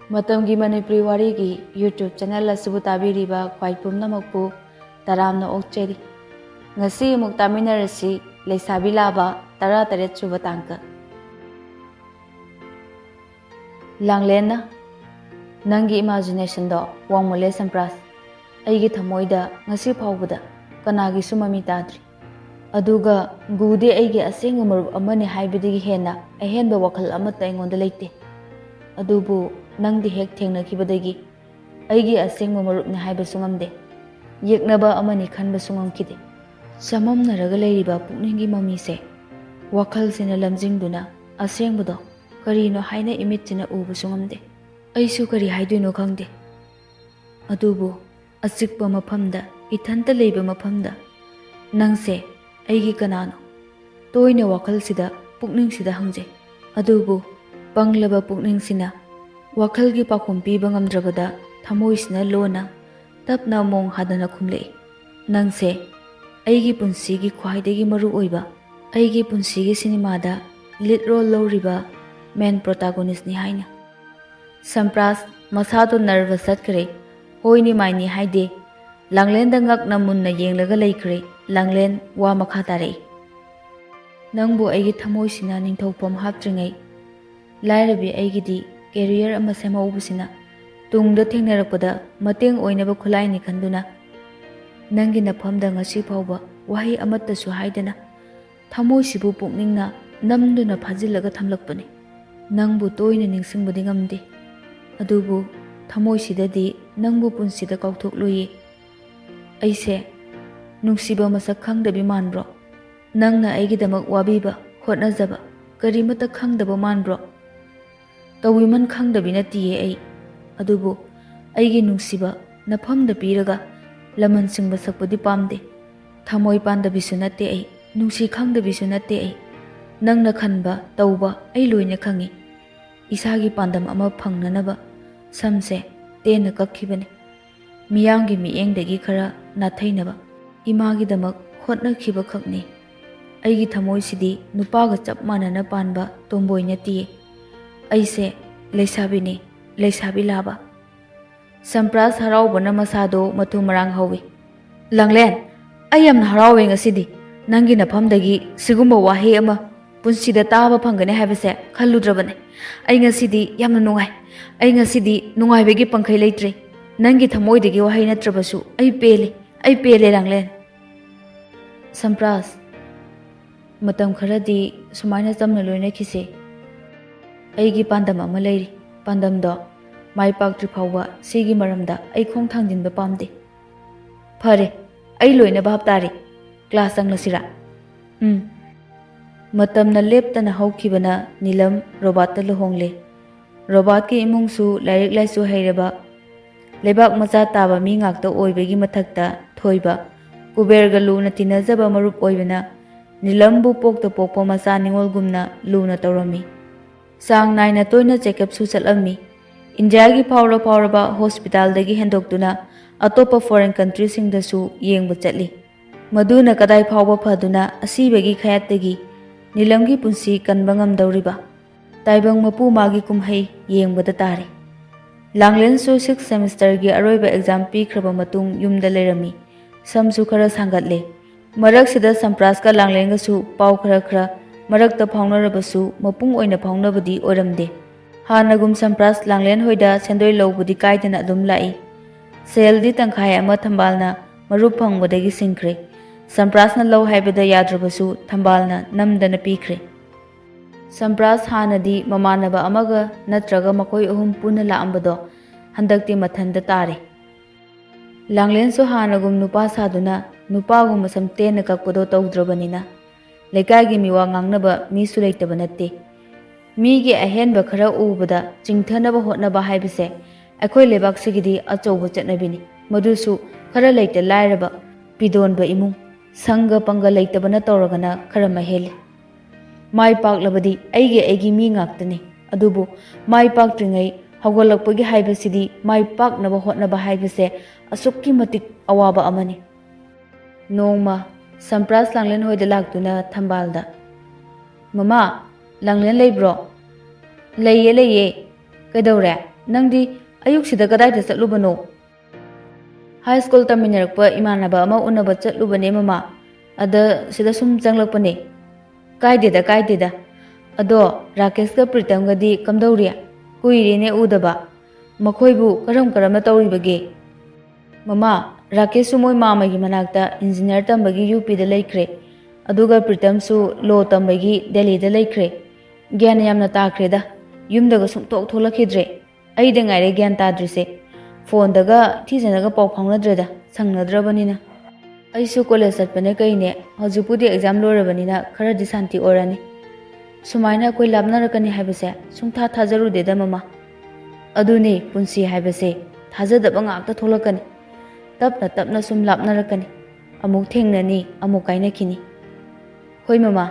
ꯃꯇꯝꯒꯤ ꯃꯅꯤꯄꯨꯔꯤ ꯋꯥꯔꯤꯒꯤ YouTube channel ꯑꯁꯤꯕꯨ ꯇꯥꯕꯤꯔꯤꯕ ꯈ꯭ꯋꯥꯏ ꯄꯨꯝꯅꯃꯛꯄꯨ ꯇꯔꯥꯝꯅ ꯑꯣꯛꯆꯔꯤ꯫ ꯉꯁꯤ ꯑꯃꯨꯛ ꯇꯥꯃꯤꯟꯅꯔꯁꯤ ꯂꯩꯁꯥꯕꯤ ꯂꯥꯕ 13 ꯁꯨꯕ ꯇꯥꯡꯀꯛ꯫ ꯂꯥꯡꯂꯦꯟꯅ ꯅꯪꯒꯤ ꯏꯃꯥꯖꯤꯅꯦꯁꯟꯗꯣ ꯋꯥꯡꯃꯜꯂꯦ ꯁꯝꯄ꯭ꯔꯥꯁ꯫ ꯑꯩꯒꯤ ꯊꯃꯣꯏꯗ ꯉꯁꯤ ꯐꯥꯎꯕꯗ ꯀꯅꯥꯒꯤꯁꯨ ꯃꯃꯤ ꯇꯥꯗ꯭ꯔꯤ꯫ ꯑꯗꯨꯒ ꯒꯨꯗꯤ ꯑꯩꯒꯤ ꯑꯁꯦꯡꯕ ꯃꯔꯨꯞ ꯑꯃꯅꯤ ꯍꯥꯏꯕꯗꯒꯤ ꯍꯦꯟꯅ ꯑꯍꯦꯟꯕ ꯋꯥꯈꯜ ꯑꯃꯠꯇ ꯑꯩꯉꯣꯟꯗ ꯂꯩꯇꯦ꯫ ꯑꯗꯨꯕꯨ ꯅꯪꯗꯤ ꯍꯦꯛ ꯊꯦꯡꯅꯈꯤꯕꯗꯒꯤ ꯑꯩꯒꯤ ꯑꯁꯦꯡꯕ ꯃꯔꯨꯞꯅꯤ ꯍꯥꯏꯕꯁꯨ ꯉꯝꯗꯦ, ꯌꯦꯛꯅꯕ ꯑꯃꯅꯤ ꯈꯟꯕꯁꯨ ꯉꯝꯈꯤꯗꯦ꯫ ꯆꯃꯝꯅꯔꯒ ꯂꯩꯔꯤꯕ ꯄꯨꯛꯅꯤꯡꯒꯤ ꯃꯃꯤꯁꯦ ꯋꯥꯈꯜꯁꯤꯅ ꯂꯝꯖꯤꯡꯗꯨꯅ ꯑꯁꯦꯡꯕꯗꯣ ꯀꯔꯤꯅꯣ ꯍꯥꯏꯅ ꯏꯃꯤꯠꯁꯤꯅ ꯎꯕꯁꯨ ꯉꯝꯗꯦ꯫ ꯑꯩꯁꯨ ꯀꯔꯤ ꯍꯥꯏꯗꯣꯏꯅꯣ ꯈꯪꯗꯦ꯫ ꯑꯗꯨꯕꯨ ꯑꯆꯤꯛꯄ ꯃꯐꯝꯗ, ꯏꯊꯟꯇ ꯂꯩꯕ ꯃꯐꯝꯗ ꯅꯪꯁꯦ ꯑꯩꯒꯤ ꯀꯅꯥꯅꯣ? ꯇꯣꯏꯅ ꯋꯥꯈꯜꯁꯤꯗ, ꯄꯨꯛꯅꯤꯡꯁꯤꯗ ꯍꯪꯖꯩ꯫ ꯑꯗꯨꯕꯨ ꯄꯪꯂꯕ ꯄꯨꯛꯅꯤꯡꯁꯤꯅ ꯋꯥꯈꯜꯒꯤ ꯄꯥꯎꯈꯨꯝ ꯄꯤꯕ ꯉꯝꯗ꯭ꯔꯕꯗ ꯊꯃꯣꯏꯁꯤꯅ ꯂꯣꯟꯅ ꯇꯞꯅ ꯃꯣꯡ ꯍꯥꯗꯅ ꯈꯨꯝꯂꯛꯏ꯫ ꯅꯪꯁꯦ ꯑꯩꯒꯤ ꯄꯨꯟꯁꯤꯒꯤ ꯈ꯭ꯋꯥꯏꯗꯒꯤ ꯃꯔꯨ ꯑꯣꯏꯕ, ꯑꯩꯒꯤ ꯄꯨꯟꯁꯤꯒꯤ ꯁꯤꯅꯦꯃꯥꯗ ꯂꯤꯗ ꯔꯣꯜ ꯂꯧꯔꯤꯕ ꯃꯦꯟ ꯄ꯭ꯔꯣꯇꯥꯒꯣꯅꯤꯁꯅꯤ ꯍꯥꯏꯅ꯫ ꯁꯝꯄ꯭ꯔꯥꯁ ꯃꯁꯥꯗꯣ ꯅꯔꯚꯁ ꯆꯠꯈ꯭ꯔꯦ꯫ ꯍꯣꯏꯅꯤ ꯃꯥꯏꯅꯤ ꯍꯥꯏꯗꯦ꯫ ꯂꯥꯡꯂꯦꯟꯗ ꯉꯛꯅ ꯃꯨꯟꯅ ꯌꯦꯡꯂꯒ ꯂꯩꯈ꯭ꯔꯦ꯫ ꯂꯥꯡꯂꯦꯟ ꯋꯥ ꯃꯈꯥ ꯇꯥꯔꯛꯏ꯫ ꯅꯪꯕꯨ ꯑꯩꯒꯤ ꯊꯃꯣꯏꯁꯤꯅ ꯅꯤꯡꯊꯧꯐꯝ ꯍꯥꯞꯇ꯭ꯔꯤꯉꯩ ꯂꯥꯏꯔꯕꯤ ꯑꯩꯒꯤꯗꯤ ꯀꯦꯔꯤꯌꯔ ꯑꯃ ꯁꯦꯝꯍꯧꯕꯁꯤꯅ ꯇꯨꯡꯗ ꯊꯦꯡꯅꯔꯛꯄꯗ ꯃꯇꯦꯡ ꯑꯣꯏꯅꯕ ꯈꯨꯠꯂꯥꯏꯅꯤ ꯈꯟꯗꯨꯅ ꯅꯪꯒꯤ ꯅꯐꯝꯗ ꯉꯁꯤ ꯐꯥꯎꯕ ꯋꯥꯍꯩ ꯑꯃꯠꯇꯁꯨ ꯍꯥꯏꯗꯅ ꯊꯃꯣꯏꯁꯤꯕꯨ ꯄꯨꯛꯅꯤꯡꯅ ꯅꯝꯗꯨꯅ ꯐꯥꯖꯤꯜꯂꯒ ꯊꯝꯂꯛꯄꯅꯤ꯫ ꯅꯪꯕꯨ ꯇꯣꯏꯅ ꯅꯤꯡꯁꯤꯡꯕꯗꯤ ꯉꯝꯗꯦ, ꯑꯗꯨꯕꯨ ꯊꯃꯣꯏꯁꯤꯗꯗꯤ ꯅꯪꯕꯨ ꯄꯨꯟꯁꯤꯗ ꯀꯥꯎꯊꯣꯛꯂꯣꯏꯌꯦ꯫ ꯑꯩꯁꯦ ꯅꯨꯡꯁꯤꯕ ꯃꯁꯛ ꯈꯪꯗꯕꯤ ꯃꯥꯟꯕ꯭ꯔꯣ? ꯅꯪꯅ ꯑꯩꯒꯤꯗꯃꯛ ꯋꯥꯕꯤꯕ, ꯍꯣꯠꯅꯖꯕ ꯀꯔꯤꯃꯠꯇ ꯈꯪꯗꯕ ꯃꯥꯟꯕ꯭ꯔꯣ? ꯇꯧꯕꯤꯃꯟ ꯈꯪꯗꯕꯤ ꯅꯠꯇꯤꯌꯦ ꯑꯩ꯫ ꯑꯗꯨꯕꯨ ꯑꯩꯒꯤ ꯅꯨꯡꯁꯤꯕ ꯅꯐꯝꯗ ꯄꯤꯔꯒ ꯂꯃꯟ ꯁꯤꯡꯕ ꯁꯛꯄꯗꯤ ꯄꯥꯝꯗꯦ꯫ ꯊꯃꯣꯏ ꯄꯥꯟꯗꯕꯤꯁꯨ ꯅꯠꯇꯦ ꯑꯩ, ꯅꯨꯡꯁꯤ ꯈꯪꯗꯕꯤꯁꯨ ꯅꯠꯇꯦ ꯑꯩ꯫ ꯅꯪꯅ ꯈꯟꯕ, ꯇꯧꯕ ꯑꯩ ꯂꯣꯏꯅ ꯈꯪꯉꯤ꯫ ꯏꯁꯥꯒꯤ ꯄꯥꯟꯗꯝ ꯑꯃ ꯐꯪꯅꯅꯕ ꯁꯝꯁꯦ ꯇꯦꯟꯅ ꯀꯛꯈꯤꯕꯅꯤ꯫ ꯃꯤꯌꯥꯝꯒꯤ ꯃꯤꯠꯌꯦꯡꯗꯒꯤ ꯈꯔ ꯅꯥꯊꯩꯅꯕ ꯏꯃꯥꯒꯤꯗꯃꯛ ꯍꯣꯠꯅꯈꯤꯕ ꯈꯛꯅꯤ꯫ ꯑꯩꯒꯤ ꯊꯃꯣꯏꯁꯤꯗꯤ ꯅꯨꯄꯥꯒ ꯆꯞ ꯃꯥꯟꯅꯅ ꯄꯥꯟꯕ ꯇꯣꯝꯕꯣꯏ ꯅꯠꯇꯤꯌꯦ꯫ ꯑꯩꯁꯦ ꯂꯩꯁꯥꯕꯤꯅꯤ, ꯂꯩꯁꯥꯕꯤ ꯂꯥꯕ꯫ ꯁꯝꯄ꯭ꯔꯥꯁ ꯍꯔꯥꯎꯕꯅ ꯃꯁꯥꯗꯣ ꯃꯊꯨ ꯃꯔꯥꯡ ꯍꯧꯏ꯫ ꯂꯥꯡꯂꯦꯟ, ꯑꯩ ꯌꯥꯝꯅ ꯍꯔꯥꯎꯋꯦ ꯉꯁꯤꯗꯤ꯫ ꯅꯪꯒꯤ ꯅꯐꯝꯗꯒꯤ ꯁꯤꯒꯨꯝꯕ ꯋꯥꯍꯩ ꯑꯃ ꯄꯨꯟꯁꯤꯗ ꯇꯥꯕ ꯐꯪꯒꯅꯤ ꯍꯥꯏꯕꯁꯦ ꯈꯜꯂꯨꯗ꯭ꯔꯕꯅꯦ꯫ ꯑꯩ ꯉꯁꯤꯗꯤ ꯌꯥꯝꯅ ꯅꯨꯡꯉꯥꯏ꯫ ꯑꯩ ꯉꯁꯤꯗꯤ ꯅꯨꯡꯉꯥꯏꯕꯒꯤ ꯄꯪꯈꯩ ꯂꯩꯇ꯭ꯔꯦ꯫ ꯅꯪꯒꯤ ꯊꯃꯣꯏꯗꯒꯤ ꯋꯥꯍꯩ ꯅꯠꯇ꯭ꯔꯕꯁꯨ ꯑꯩ ꯄꯦꯜꯂꯦ, ꯑꯩ ꯄꯦꯜꯂꯦ ꯂꯥꯡꯂꯦꯟ꯫ ꯁꯝꯄ꯭ꯔꯥꯁ, ꯃꯇꯝ ꯈꯔꯗꯤ ꯁꯨꯃꯥꯏꯅ ꯆꯝꯅ ꯂꯣꯏꯅꯈꯤꯁꯦ꯫ ꯑꯩꯒꯤ ꯄꯥꯟꯗꯝ ꯑꯃ ꯂꯩꯔꯤ꯫ ꯄꯥꯟꯗꯝꯗꯣ ꯃꯥꯏ ꯄꯥꯛꯇ꯭ꯔꯤ ꯐꯥꯎꯕ ꯁꯤꯒꯤ ꯃꯔꯝꯗ ꯑꯩ ꯈꯣꯡ ꯊꯥꯡꯖꯤꯟꯕ ꯄꯥꯝꯗꯦ꯫ ꯐꯔꯦ, ꯑꯩ ꯂꯣꯏꯅ ꯚꯥꯞ ꯇꯥꯔꯦ꯫ ꯀ꯭ꯂꯥꯁ ꯆꯪꯂꯁꯤꯔꯥ? ꯃꯇꯝꯅ ꯂꯦꯞꯇꯅ ꯍꯧꯈꯤꯕꯅ ꯅꯤꯂꯝ ꯔꯣꯕꯥꯔꯠꯇ ꯂꯨꯍꯣꯡꯂꯦ꯫ ꯔꯣꯕꯥꯔꯠꯀꯤ ꯏꯃꯨꯡꯁꯨ ꯂꯥꯏꯔꯤꯛ ꯂꯥꯏꯁꯨ ꯍꯩꯔꯕ, ꯂꯩꯕꯥꯛ ꯃꯆꯥ ꯇꯥꯕ ꯃꯤ ꯉꯥꯛꯇ ꯑꯣꯏꯕꯒꯤ ꯃꯊꯛꯇ ꯊꯣꯏꯕ, ꯀꯨꯕꯦꯔꯒ ꯂꯨꯅ ꯇꯤꯟꯅꯖꯕ ꯃꯔꯨꯞ ꯑꯣꯏꯕꯅ ꯅꯤꯂꯝꯕꯨ ꯄꯣꯛꯇ ꯄꯣꯛꯄ ꯃꯆꯥ ꯅꯤꯉꯣꯜꯒꯨꯝꯅ ꯂꯨꯅ ꯇꯧꯔꯝꯃꯤ꯫ ꯆꯥꯡ ꯅꯥꯏꯅ ꯇꯣꯏꯅ ꯆꯦꯛꯑꯞꯁꯨ ꯆꯠꯂꯝꯃꯤ꯫ ꯏꯟꯗꯤꯌꯥꯒꯤ ꯐꯥꯎꯔꯕ ꯍꯣꯁꯄꯤꯇꯥꯜꯗꯒꯤ ꯍꯦꯟꯗꯣꯛꯇꯨꯅ ꯑꯇꯣꯞꯄ ꯐꯣꯔꯦꯟ ꯀꯟꯇ꯭ꯔꯤꯁꯤꯡꯗꯁꯨ ꯌꯦꯡꯕ ꯆꯠꯂꯤ꯫ ꯃꯗꯨꯅ ꯀꯗꯥꯏ ꯐꯥꯎꯕ ꯐꯗꯨꯅ ꯑꯁꯤꯕꯒꯤ ꯈꯌꯥꯠꯇꯒꯤ ꯅꯤꯂꯝꯒꯤ ꯄꯨꯟꯁꯤ ꯀꯟꯕ ꯉꯝꯗꯧꯔꯤꯕ? ꯇꯥꯏꯕꯪ ꯃꯄꯨ ꯃꯥꯒꯤ ꯀꯨꯝꯍꯩ ꯌꯦꯡꯕꯗ ꯇꯥꯔꯦ꯫ ꯂꯥꯡꯂꯦꯟꯁꯨ 6th ꯁꯦꯃꯤꯁꯇꯔꯒꯤ ꯑꯔꯣꯏꯕ ꯑꯦꯛꯖꯥꯝ ꯄꯤꯈ꯭ꯔꯕ ꯃꯇꯨꯡ ꯌꯨꯝꯗ ꯂꯩꯔꯝꯃꯤ꯫ ꯁꯝꯁꯨ ꯈꯔ ꯁꯥꯡꯒꯠꯂꯦ꯫ ꯃꯔꯛꯁꯤꯗ ꯁꯝꯄ꯭ꯔꯥꯁꯀ ꯂꯥꯡꯂꯦꯟꯒꯁꯨ ꯄꯥꯎ ꯈꯔ ꯃꯔꯛꯇ ꯐꯥꯎꯅꯔꯕꯁꯨ ꯃꯄꯨꯡ ꯑꯣꯏꯅ ꯐꯥꯎꯅꯕꯗꯤ ꯑꯣꯏꯔꯝꯗꯦ꯫ ꯍꯥꯟꯅꯒꯨꯝ ꯁꯝꯄ꯭ꯔꯥꯁ ꯂꯥꯡꯂꯦꯟ ꯍꯣꯏꯗ ꯁꯦꯟꯗꯣꯏ ꯂꯧꯕꯗꯤ ꯀꯥꯏꯗꯅ ꯑꯗꯨꯝ ꯂꯥꯛꯏ꯫ ꯁꯦꯜꯗꯤ ꯇꯪꯈꯥꯏ ꯑꯃ ꯊꯝꯕꯥꯜꯅ ꯃꯔꯨꯞ ꯐꯪꯕꯗꯒꯤ ꯁꯤꯡꯈ꯭ꯔꯦ꯫ ꯁꯝꯄ꯭ꯔꯥꯁꯅ ꯂꯧ ꯍꯥꯏꯕꯗ ꯌꯥꯗ꯭ꯔꯕꯁꯨ ꯊꯝꯕꯥꯜꯅ ꯅꯝꯗꯅ ꯄꯤꯈ꯭ꯔꯦ꯫ ꯁꯝꯄ꯭ꯔꯥꯁ ꯍꯥꯟꯅꯗꯤ ꯃꯃꯥꯟꯅꯕ ꯑꯃꯒ ꯅꯠꯇ꯭ꯔꯒ ꯃꯈꯣꯏ ꯑꯍꯨꯝ ꯄꯨꯟꯅ ꯂꯥꯛꯑꯝꯕꯗꯣ ꯍꯟꯗꯛꯇꯤ ꯃꯊꯟꯇ ꯇꯥꯔꯦ꯫ ꯂꯥꯡꯂꯦꯟꯁꯨ ꯍꯥꯟꯅꯒꯨꯝ ꯅꯨꯄꯥ ꯁꯥꯗꯨꯅ ꯅꯨꯄꯥꯒꯨꯝꯕ ꯁꯝ ꯇꯦꯟꯅ ꯀꯛꯄꯗꯣ ꯇꯧꯗ꯭ꯔꯕꯅꯤꯅ ꯂꯩꯀꯥꯏꯒꯤ ꯃꯤꯋꯥ ꯉꯥꯡꯅꯕ ꯃꯤꯁꯨ ꯂꯩꯇꯕ ꯅꯠꯇꯦ꯫ ꯃꯤꯒꯤ ꯑꯍꯦꯟꯕ ꯈꯔ ꯎꯕꯗ ꯆꯤꯡꯊꯅꯕ ꯍꯣꯠꯅꯕ ꯍꯥꯏꯕꯁꯦ ꯑꯩꯈꯣꯏ ꯂꯩꯕꯥꯛꯁꯤꯒꯤꯗꯤ ꯑꯆꯧꯕ ꯆꯠꯅꯕꯤꯅꯤ꯫ ꯃꯗꯨꯁꯨ ꯈꯔ ꯂꯩꯇ ꯂꯥꯏꯔꯕ, ꯄꯤꯗꯣꯟꯕ ꯏꯃꯨꯡ, ꯁꯪꯒ ꯄꯪꯒ ꯂꯩꯇꯕꯅ ꯇꯧꯔꯒꯅ ꯈꯔ ꯃꯍꯦꯜꯂꯤ꯫ ꯃꯥꯏ ꯄꯥꯛꯂꯕꯗꯤ ꯑꯩꯒꯤ ꯃꯤ ꯉꯥꯛꯇꯅꯤ꯫ ꯑꯗꯨꯕꯨ ꯃꯥꯏ ꯄꯥꯛꯇ꯭ꯔꯤꯉꯩ ꯍꯧꯒꯠꯂꯛꯄꯒꯤ ꯍꯥꯏꯕꯁꯤꯗꯤ ꯃꯥꯏ ꯄꯥꯛꯅꯕ ꯍꯣꯠꯅꯕ ꯍꯥꯏꯕꯁꯦ ꯑꯁꯨꯛꯀꯤ ꯃꯇꯤꯛ ꯑꯋꯥꯕ ꯑꯃꯅꯤ꯫ ꯅꯣꯡꯃ ꯁꯝꯄ꯭ꯔꯥꯁ ꯂꯥꯡꯂꯦꯟ ꯍꯣꯏꯗ ꯂꯥꯛꯇꯨꯅ ꯊꯝꯕꯥꯜꯗ, ꯃꯃꯥ, ꯂꯥꯡꯂꯦꯟ ꯂꯩꯕ꯭ꯔꯣ? ꯂꯩꯌꯦ ꯂꯩꯌꯦ꯫ ꯀꯩꯗꯧꯔꯦ? ꯅꯪꯗꯤ ꯑꯌꯨꯛꯁꯤꯗ ꯀꯗꯥꯏꯗ ꯆꯠꯂꯨꯕꯅꯣ? ꯍꯥꯏ ꯁ꯭ꯀꯨꯜ ꯇꯝꯃꯤꯟꯅꯔꯛꯄ ꯏꯃꯥꯟꯅꯕ ꯑꯃ ꯎꯅꯕ ꯆꯠꯂꯨꯕꯅꯦ ꯃꯃꯥ. ꯑꯗ ꯁꯤꯗ ꯁꯨꯝ ꯆꯪꯂꯛꯄꯅꯦ. ꯀꯥꯏꯗꯦꯗ ꯀꯥꯏꯗꯦꯗ. ꯑꯗꯣ ꯔꯥꯀꯦꯁꯀ ꯄ꯭ꯔꯤꯇꯝꯒꯗꯤ ꯀꯝꯗꯧꯔꯤ? ꯀꯨꯏꯔꯦꯅꯦ ꯎꯗꯕ. ꯃꯈꯣꯏꯕꯨ ꯀꯔꯝꯅ ꯇꯧꯔꯤꯕꯒꯦ? ꯃꯃꯥ, ꯔꯥꯀꯦꯁꯁꯨ ꯃꯣꯏ ꯃꯥꯃꯒꯤ ꯃꯅꯥꯛꯇ ꯏꯟꯖꯤꯅꯤꯌꯔ ꯇꯝꯕꯒꯤ ꯌꯨꯄꯤꯗ ꯂꯩꯈ꯭ꯔꯦ. ꯑꯗꯨꯒ ꯄ꯭ꯔꯤꯇꯝꯁꯨ ꯂꯣ ꯇꯝꯕꯒꯤ ꯗꯦꯜꯂꯤꯗ ꯂꯩꯈ꯭ꯔꯦ. ꯒ꯭ꯌꯥꯟ ꯌꯥꯝꯅ ꯇꯥꯈ꯭ꯔꯦꯗ. ꯌꯨꯝꯗꯒ ꯁꯨꯡꯊꯣꯛ ꯊꯣꯛꯂꯛꯈꯤꯗ꯭ꯔꯦ. ꯑꯩꯗ ꯉꯥꯏꯔꯦ ꯒ꯭ꯌꯥꯟ ꯇꯥꯗ꯭ꯔꯤꯁꯦ. ꯐꯣꯟꯗꯒ ꯊꯤꯖꯅꯒ ꯄꯥꯎ ꯐꯥꯎꯅꯗ꯭ꯔꯦꯗ, ꯁꯪꯅꯗ꯭ꯔꯕꯅꯤꯅ. ꯑꯩꯁꯨ ꯀꯣꯂꯦꯖ ꯆꯠꯄꯅꯦ ꯀꯩꯅꯦ. ꯍꯧꯖꯤꯛꯄꯨꯗꯤ ꯑꯦꯛꯖꯥꯝ ꯂꯣꯏꯔꯕꯅꯤꯅ ꯈꯔꯗꯤ ꯁꯥꯟꯇꯤ ꯑꯣꯏꯔꯅꯤ. ꯁꯨꯃꯥꯏꯅ ꯑꯩꯈꯣꯏ ꯂꯥꯞꯅꯔꯛꯀꯅꯤ ꯍꯥꯏꯕꯁꯦ ꯁꯨꯡꯊꯥ ꯊꯥꯖꯔꯨꯗꯦꯗ ꯃꯃꯥ. ꯑꯗꯨꯅꯤ ꯄꯨꯟꯁꯤ ꯍꯥꯏꯕꯁꯦ, ꯊꯥꯖꯗꯕ ꯉꯥꯛꯇ ꯊꯣꯛꯂꯛꯀꯅꯤ. ꯇꯞꯅ ꯇꯞꯅ ꯁꯨꯝ ꯂꯥꯞꯅꯔꯛꯀꯅꯤ. ꯑꯃꯨꯛ ꯊꯦꯡꯅꯅꯤ, ꯑꯃꯨꯛ ꯀꯥꯏꯅꯈꯤꯅꯤ. ꯍꯣꯏ ꯃꯃꯥ.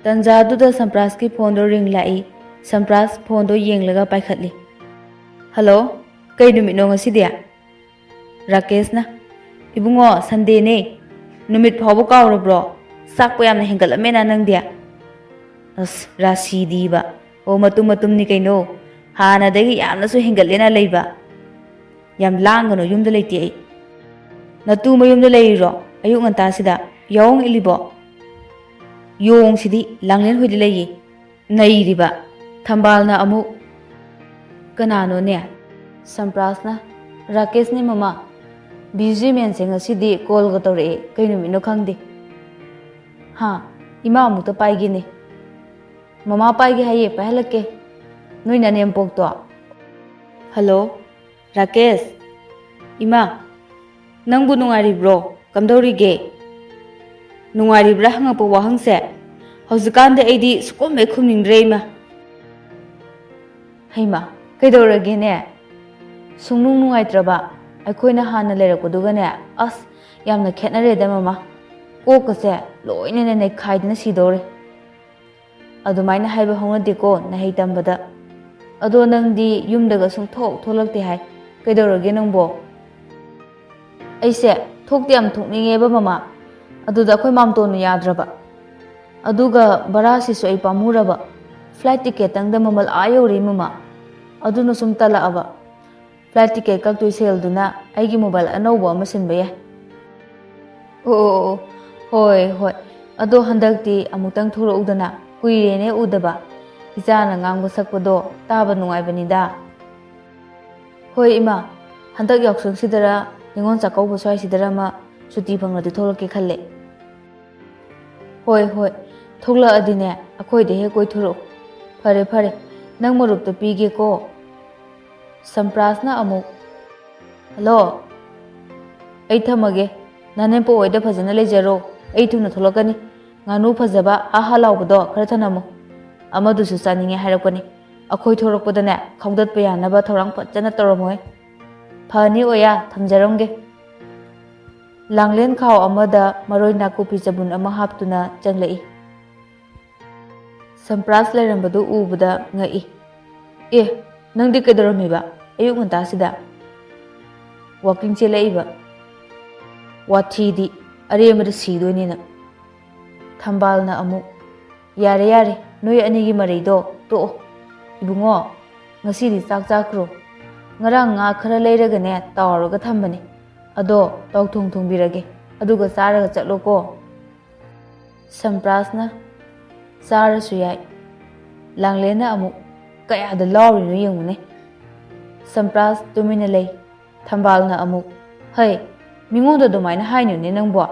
ꯇꯟꯖꯥꯗꯨꯗ ꯁꯝꯄ꯭ꯔꯥꯁꯀꯤ ꯐꯣꯟꯗꯣ ꯔꯤꯡ ꯂꯥꯛꯏ. ꯁꯝꯄ꯭ꯔꯥꯁ ꯐꯣꯟꯗꯣ ꯌꯦꯡꯂꯒ ꯄꯥꯏꯈꯠꯂꯤ. ꯍꯜꯂꯣ, ꯀꯩ ꯅꯨꯃꯤꯠꯅꯣ ꯉꯁꯤꯗꯤ? ꯔꯥꯀꯦꯁꯅ, ꯏꯕꯨꯡꯉꯣ ꯁꯟꯗꯦꯅꯦ. ꯅꯨꯃꯤꯠ ꯐꯥꯎꯕ ꯀꯥꯎꯔꯕ꯭ꯔꯣ? ꯆꯥꯛꯄ ꯌꯥꯝꯅ ꯍꯦꯟꯒꯠꯂꯝꯃꯦꯅ ꯅꯪꯗꯤ. ꯑꯁ ꯔꯥꯁꯤꯗꯤꯕ. ꯑꯣ ꯃꯇꯨꯝꯅꯤ ꯀꯩꯅꯣ. ꯍꯥꯟꯅꯗꯒꯤ ꯌꯥꯝꯅꯁꯨ ꯍꯦꯟꯒꯠꯂꯦꯅ ꯂꯩꯕ. ꯌꯥꯝ ꯂꯥꯡꯒꯅꯣ, ꯌꯨꯝꯗ ꯂꯩꯇꯦ ꯑꯩ. ꯅꯇꯨ ꯃꯌꯨꯝꯗ ꯂꯩꯔꯤꯔꯣ ꯑꯌꯨꯛ ꯉꯟꯇꯥꯁꯤꯗ? ꯌꯥꯍꯧ ꯏꯜꯂꯤꯕꯣ? ꯌꯣꯡꯁꯤꯗꯤ ꯂꯥꯡꯂꯦꯟ ꯍꯣꯏꯗꯤ ꯂꯩꯌꯦ. ꯅꯩꯔꯤꯕ. ꯊꯝꯕꯥꯜꯅ ꯑꯃꯨꯛ, ꯀꯅꯥꯅꯣꯅꯦ? ꯁꯝꯄ꯭ꯔꯥꯁꯅ, ꯔꯥꯀꯦꯁꯅꯤ ꯃꯃꯥ. ꯕꯤꯖꯤ ꯃꯦꯟꯁꯦ ꯉꯁꯤꯗꯤ ꯀꯣꯜꯒ ꯇꯧꯔꯛꯑꯦ. ꯀꯩ ꯅꯨꯃꯤꯠꯅꯣ ꯈꯪꯗꯦ. ꯍꯥ, ꯏꯃꯥ ꯑꯃꯨꯛꯇ ꯄꯥꯏꯒꯦꯅꯦ. ꯃꯃꯥ ꯄꯥꯏꯒꯦ ꯍꯥꯏꯌꯦ, ꯄꯥꯏꯍꯜꯂꯛꯀꯦ. ꯅꯣꯏ ꯅꯅꯦꯝꯄꯣꯛꯇꯣ. ꯍꯜꯂꯣ, ꯔꯥꯀꯦꯁ. ꯏꯃꯥ, ꯅꯪꯕꯨ ꯅꯨꯡꯉꯥꯏꯔꯤꯕ꯭ꯔꯣ? ꯀꯝꯗꯧꯔꯤꯒꯦ? ꯅꯨꯡꯉꯥꯏꯔꯤꯕ꯭ꯔꯥ ꯍꯪꯉꯛꯄ ꯋꯥꯍꯪꯁꯦ ꯍꯧꯖꯤꯛꯀꯥꯟꯗꯤ ꯑꯩꯗꯤ ꯁꯨꯛꯈꯨꯝꯍꯦꯛ ꯈꯨꯝꯅꯤꯡꯗ꯭ꯔꯦ ꯏꯃꯥ. ꯍꯩꯃꯥ, ꯀꯩꯗꯧꯔꯒꯦꯅꯦ? ꯁꯨꯡꯅꯨꯡ ꯅꯨꯡꯉꯥꯏꯇ꯭ꯔꯕ? ꯑꯩꯈꯣꯏꯅ ꯍꯥꯟꯅ ꯂꯩꯔꯛꯄꯗꯨꯒꯅꯦ, ꯑꯁ ꯌꯥꯝꯅ ꯈꯦꯠꯅꯔꯦꯗ ꯃꯃꯥ. ꯀꯣꯛꯀꯁꯦ ꯂꯣꯏꯅꯅꯦ ꯅꯩꯈꯥꯏꯗꯅ ꯁꯤꯗꯧꯔꯦ. ꯑꯗꯨꯃꯥꯏꯅ ꯍꯥꯏꯕ ꯍꯧꯅꯗꯦꯀꯣ ꯅꯍꯩ ꯇꯝꯕꯗ. ꯑꯗꯣ ꯅꯪꯗꯤ ꯌꯨꯝꯗꯒ ꯁꯨꯡꯊꯣꯛ ꯊꯣꯛꯂꯛꯇꯦ ꯍꯥꯏ. ꯀꯩꯗꯧꯔꯒꯦ ꯅꯪꯕꯣ? ꯑꯩꯁꯦ ꯊꯣꯛꯇꯤ ꯌꯥꯝ ꯊꯣꯛꯅꯤꯡꯉꯦꯕ ꯃꯃꯥ. ꯑꯗꯨꯗ ꯑꯩꯈꯣꯏ ꯃꯥꯝꯇꯣꯟꯅ ꯌꯥꯗ꯭ꯔꯕ. ꯑꯗꯨꯒ ꯕꯔꯥꯁꯤꯁꯨ ꯑꯩ ꯄꯥꯝꯃꯨꯔꯕ. ꯐ꯭ꯂꯥꯏꯠ ꯇꯤꯀꯦꯠꯇꯪꯗ ꯃꯃꯜ ꯌꯧꯔꯦ ꯃꯃꯥ. ꯑꯗꯨꯅ ꯁꯨꯝ ꯇꯜꯂꯛꯑꯕ. ꯐ꯭ꯂꯥꯏꯠ ꯇꯤꯀꯦꯠ ꯀꯛꯇꯣꯏ ꯁꯦꯜꯗꯨꯅ ꯑꯩꯒꯤ ꯃꯣꯕꯥꯏꯜ ꯑꯅꯧꯕ ꯑꯃ ꯁꯤꯟꯕ ꯌꯥꯏ. ꯑꯣ, ꯍꯣꯏ. ꯑꯗꯣ ꯍꯟꯗꯛꯇꯤ ꯑꯃꯨꯛꯇꯪ ꯊꯣꯛꯂꯛꯎꯗꯅ. ꯀꯨꯏꯔꯦꯅꯦ ꯎꯗꯕ. ꯏꯆꯥꯅ ꯉꯥꯡꯕ ꯁꯛꯄꯗꯣ ꯇꯥꯕ ꯅꯨꯡꯉꯥꯏꯕꯅꯤꯗ. ꯍꯣꯏ ꯏꯃꯥ, ꯍꯟꯗꯛ ꯌꯥꯎꯁꯪꯁꯤꯗꯔ ꯅꯤꯉꯣꯜ ꯆꯥꯛꯀꯧꯕ ꯁ꯭ꯋꯥꯏꯁꯤꯗꯔ ꯑꯃ ꯁꯨꯇꯤ ꯐꯪꯂꯗꯤ ꯊꯣꯛꯂꯛꯀꯦ ꯈꯜꯂꯦ. ꯍꯣꯏ, ꯊꯣꯛꯂꯛꯑꯗꯤꯅꯦ ꯑꯩꯈꯣꯏꯗ ꯍꯦꯛ ꯀꯣꯏꯊꯣꯔꯛꯎ. ꯐꯔꯦ, ꯅꯪ ꯃꯔꯨꯞꯇ ꯄꯤꯒꯦꯀꯣ. ꯁꯝꯄ꯭ꯔꯥꯁꯅ ꯑꯃꯨꯛ, ꯍꯜꯂꯣ, ꯑꯩ ꯊꯝꯃꯒꯦ. ꯅꯅꯦꯝꯄꯣꯛ ꯍꯣꯏꯗ ꯐꯖꯅ ꯂꯩꯖꯔꯣ. ꯑꯩ ꯊꯨꯅ ꯊꯣꯛꯂꯛꯀꯅꯤ. ꯉꯥꯅꯨ ꯐꯖꯕ ꯍꯥ ꯂꯥꯎꯕꯗꯣ ꯈꯔ ꯊꯅꯝꯃꯨ. ꯑꯃꯗꯨꯁꯨ ꯆꯥꯅꯤꯡꯉꯦ ꯍꯥꯏꯔꯛꯄꯅꯤ. ꯑꯩꯈꯣꯏ ꯊꯣꯔꯛꯄꯗꯅꯦ ꯈꯥꯎꯗꯠꯄ ꯌꯥꯅꯕ ꯊꯧꯔꯥꯡ ꯐꯖꯅ ꯇꯧꯔꯝꯃꯣꯍꯦ. ꯐꯅꯤ ꯑꯣꯌꯥ, ꯊꯝꯖꯔꯝꯒꯦ. ꯂꯥꯡꯂꯦꯟ ꯈꯥꯎ ꯑꯃꯗ ꯃꯔꯣꯏ ꯅꯥꯀꯨꯞꯄꯤ ꯆꯕꯨꯟ ꯑꯃ ꯍꯥꯞꯇꯨꯅ ꯆꯪꯂꯛꯏ꯫ ꯁꯝꯄ꯭ꯔꯥꯁ ꯂꯩꯔꯝꯕꯗꯨ ꯎꯕꯗ ꯉꯛꯏ꯫ ꯑꯦ, ꯅꯪꯗꯤ ꯀꯩꯗꯧꯔꯝꯃꯤꯕ ꯑꯌꯨꯛ ꯉꯟꯇꯥꯁꯤꯗ? ꯋꯥꯀꯤꯡ ꯆꯦꯜꯂꯛꯏꯕ. ꯋꯥꯊꯤꯗꯤ, ꯑꯔꯦꯝꯕꯗ ꯁꯤꯗꯣꯏꯅꯤꯅ. ꯊꯝꯕꯥꯜꯅ ꯑꯃꯨꯛ, ꯌꯥꯔꯦ, ꯅꯣꯏ ꯑꯅꯤꯒꯤ ꯃꯔꯩꯗꯣ ꯇꯣꯛꯑꯣ. ꯏꯕꯨꯡꯉꯣ, ꯉꯁꯤꯗꯤ ꯆꯥꯛ ꯆꯥꯈ꯭ꯔꯣ. ꯉꯔꯥꯡ ꯉꯥ ꯈꯔ ꯂꯩꯔꯒꯅꯦ ꯇꯥꯎꯔꯒ ꯊꯝꯕꯅꯦ. ꯑꯗꯣ ꯇꯥꯎꯊꯣꯡ ꯊꯣꯡꯕꯤꯔꯒꯦ. ꯑꯗꯨꯒ ꯆꯥꯔꯒ ꯆꯠꯂꯣꯀꯣ. ꯁꯝꯄ꯭ꯔꯥꯁꯅ, ꯆꯥꯔꯁꯨ ꯌꯥꯏ. ꯂꯥꯡꯂꯦꯟꯅ ꯑꯃꯨꯛ, ꯀꯌꯥꯗ ꯂꯥꯎꯔꯤꯅꯣ ꯌꯦꯡꯉꯨꯅꯦ. ꯁꯝꯄ꯭ꯔꯥꯁ ꯇꯨꯃꯤꯟꯅ ꯂꯩ꯫ ꯊꯝꯕꯥꯜꯅ ꯑꯃꯨꯛ, ꯍꯩ, ꯃꯤꯉꯣꯟꯗ ꯑꯗꯨꯃꯥꯏꯅ ꯍꯥꯏꯅꯨꯅꯦ ꯅꯪꯕꯣ.